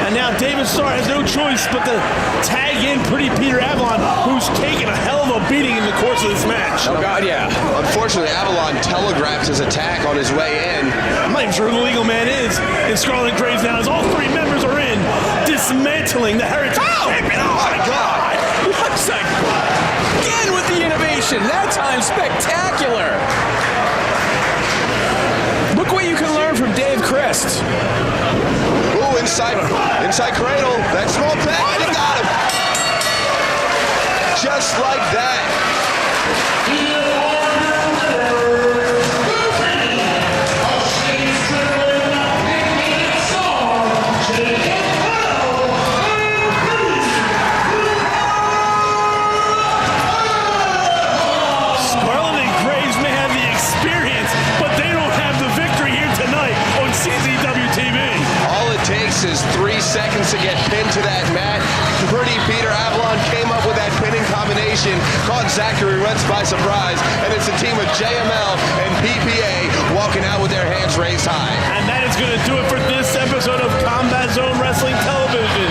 and now David Starr has no choice but to tag in Pretty Peter Avalon, who's taken a hell of a beating in the course of this match. Oh, God, yeah. Unfortunately, Avalon telegraphed his attack on his way in. I'm not even sure who the legal man is in Scarlet Graves now, as all 3 members are in, dismantling the Heritage Champion. Oh, my God. Once again with the innovation, that time spectacular. Look what you can learn from Dave Crist. Ooh, inside cradle. That small peg, and he got him. Just like that. Scarlet and Graves may have the experience, but they don't have the victory here tonight on CZW TV. All it takes is 3 seconds to get pinned to that mat. Pretty Peter Avalon came up with that pinning combination, caught Zachary Wentz by surprise, and it's a team of JML and PPA walking out with their hands raised high. And that is going to do it for this episode of Combat Zone Wrestling Television.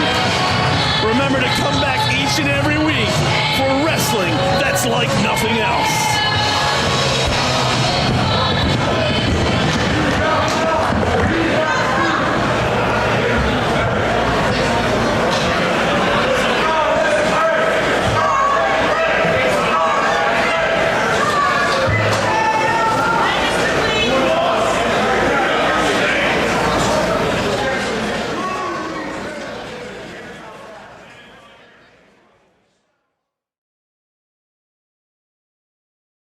Remember to come back each and every week for wrestling that's like nothing else.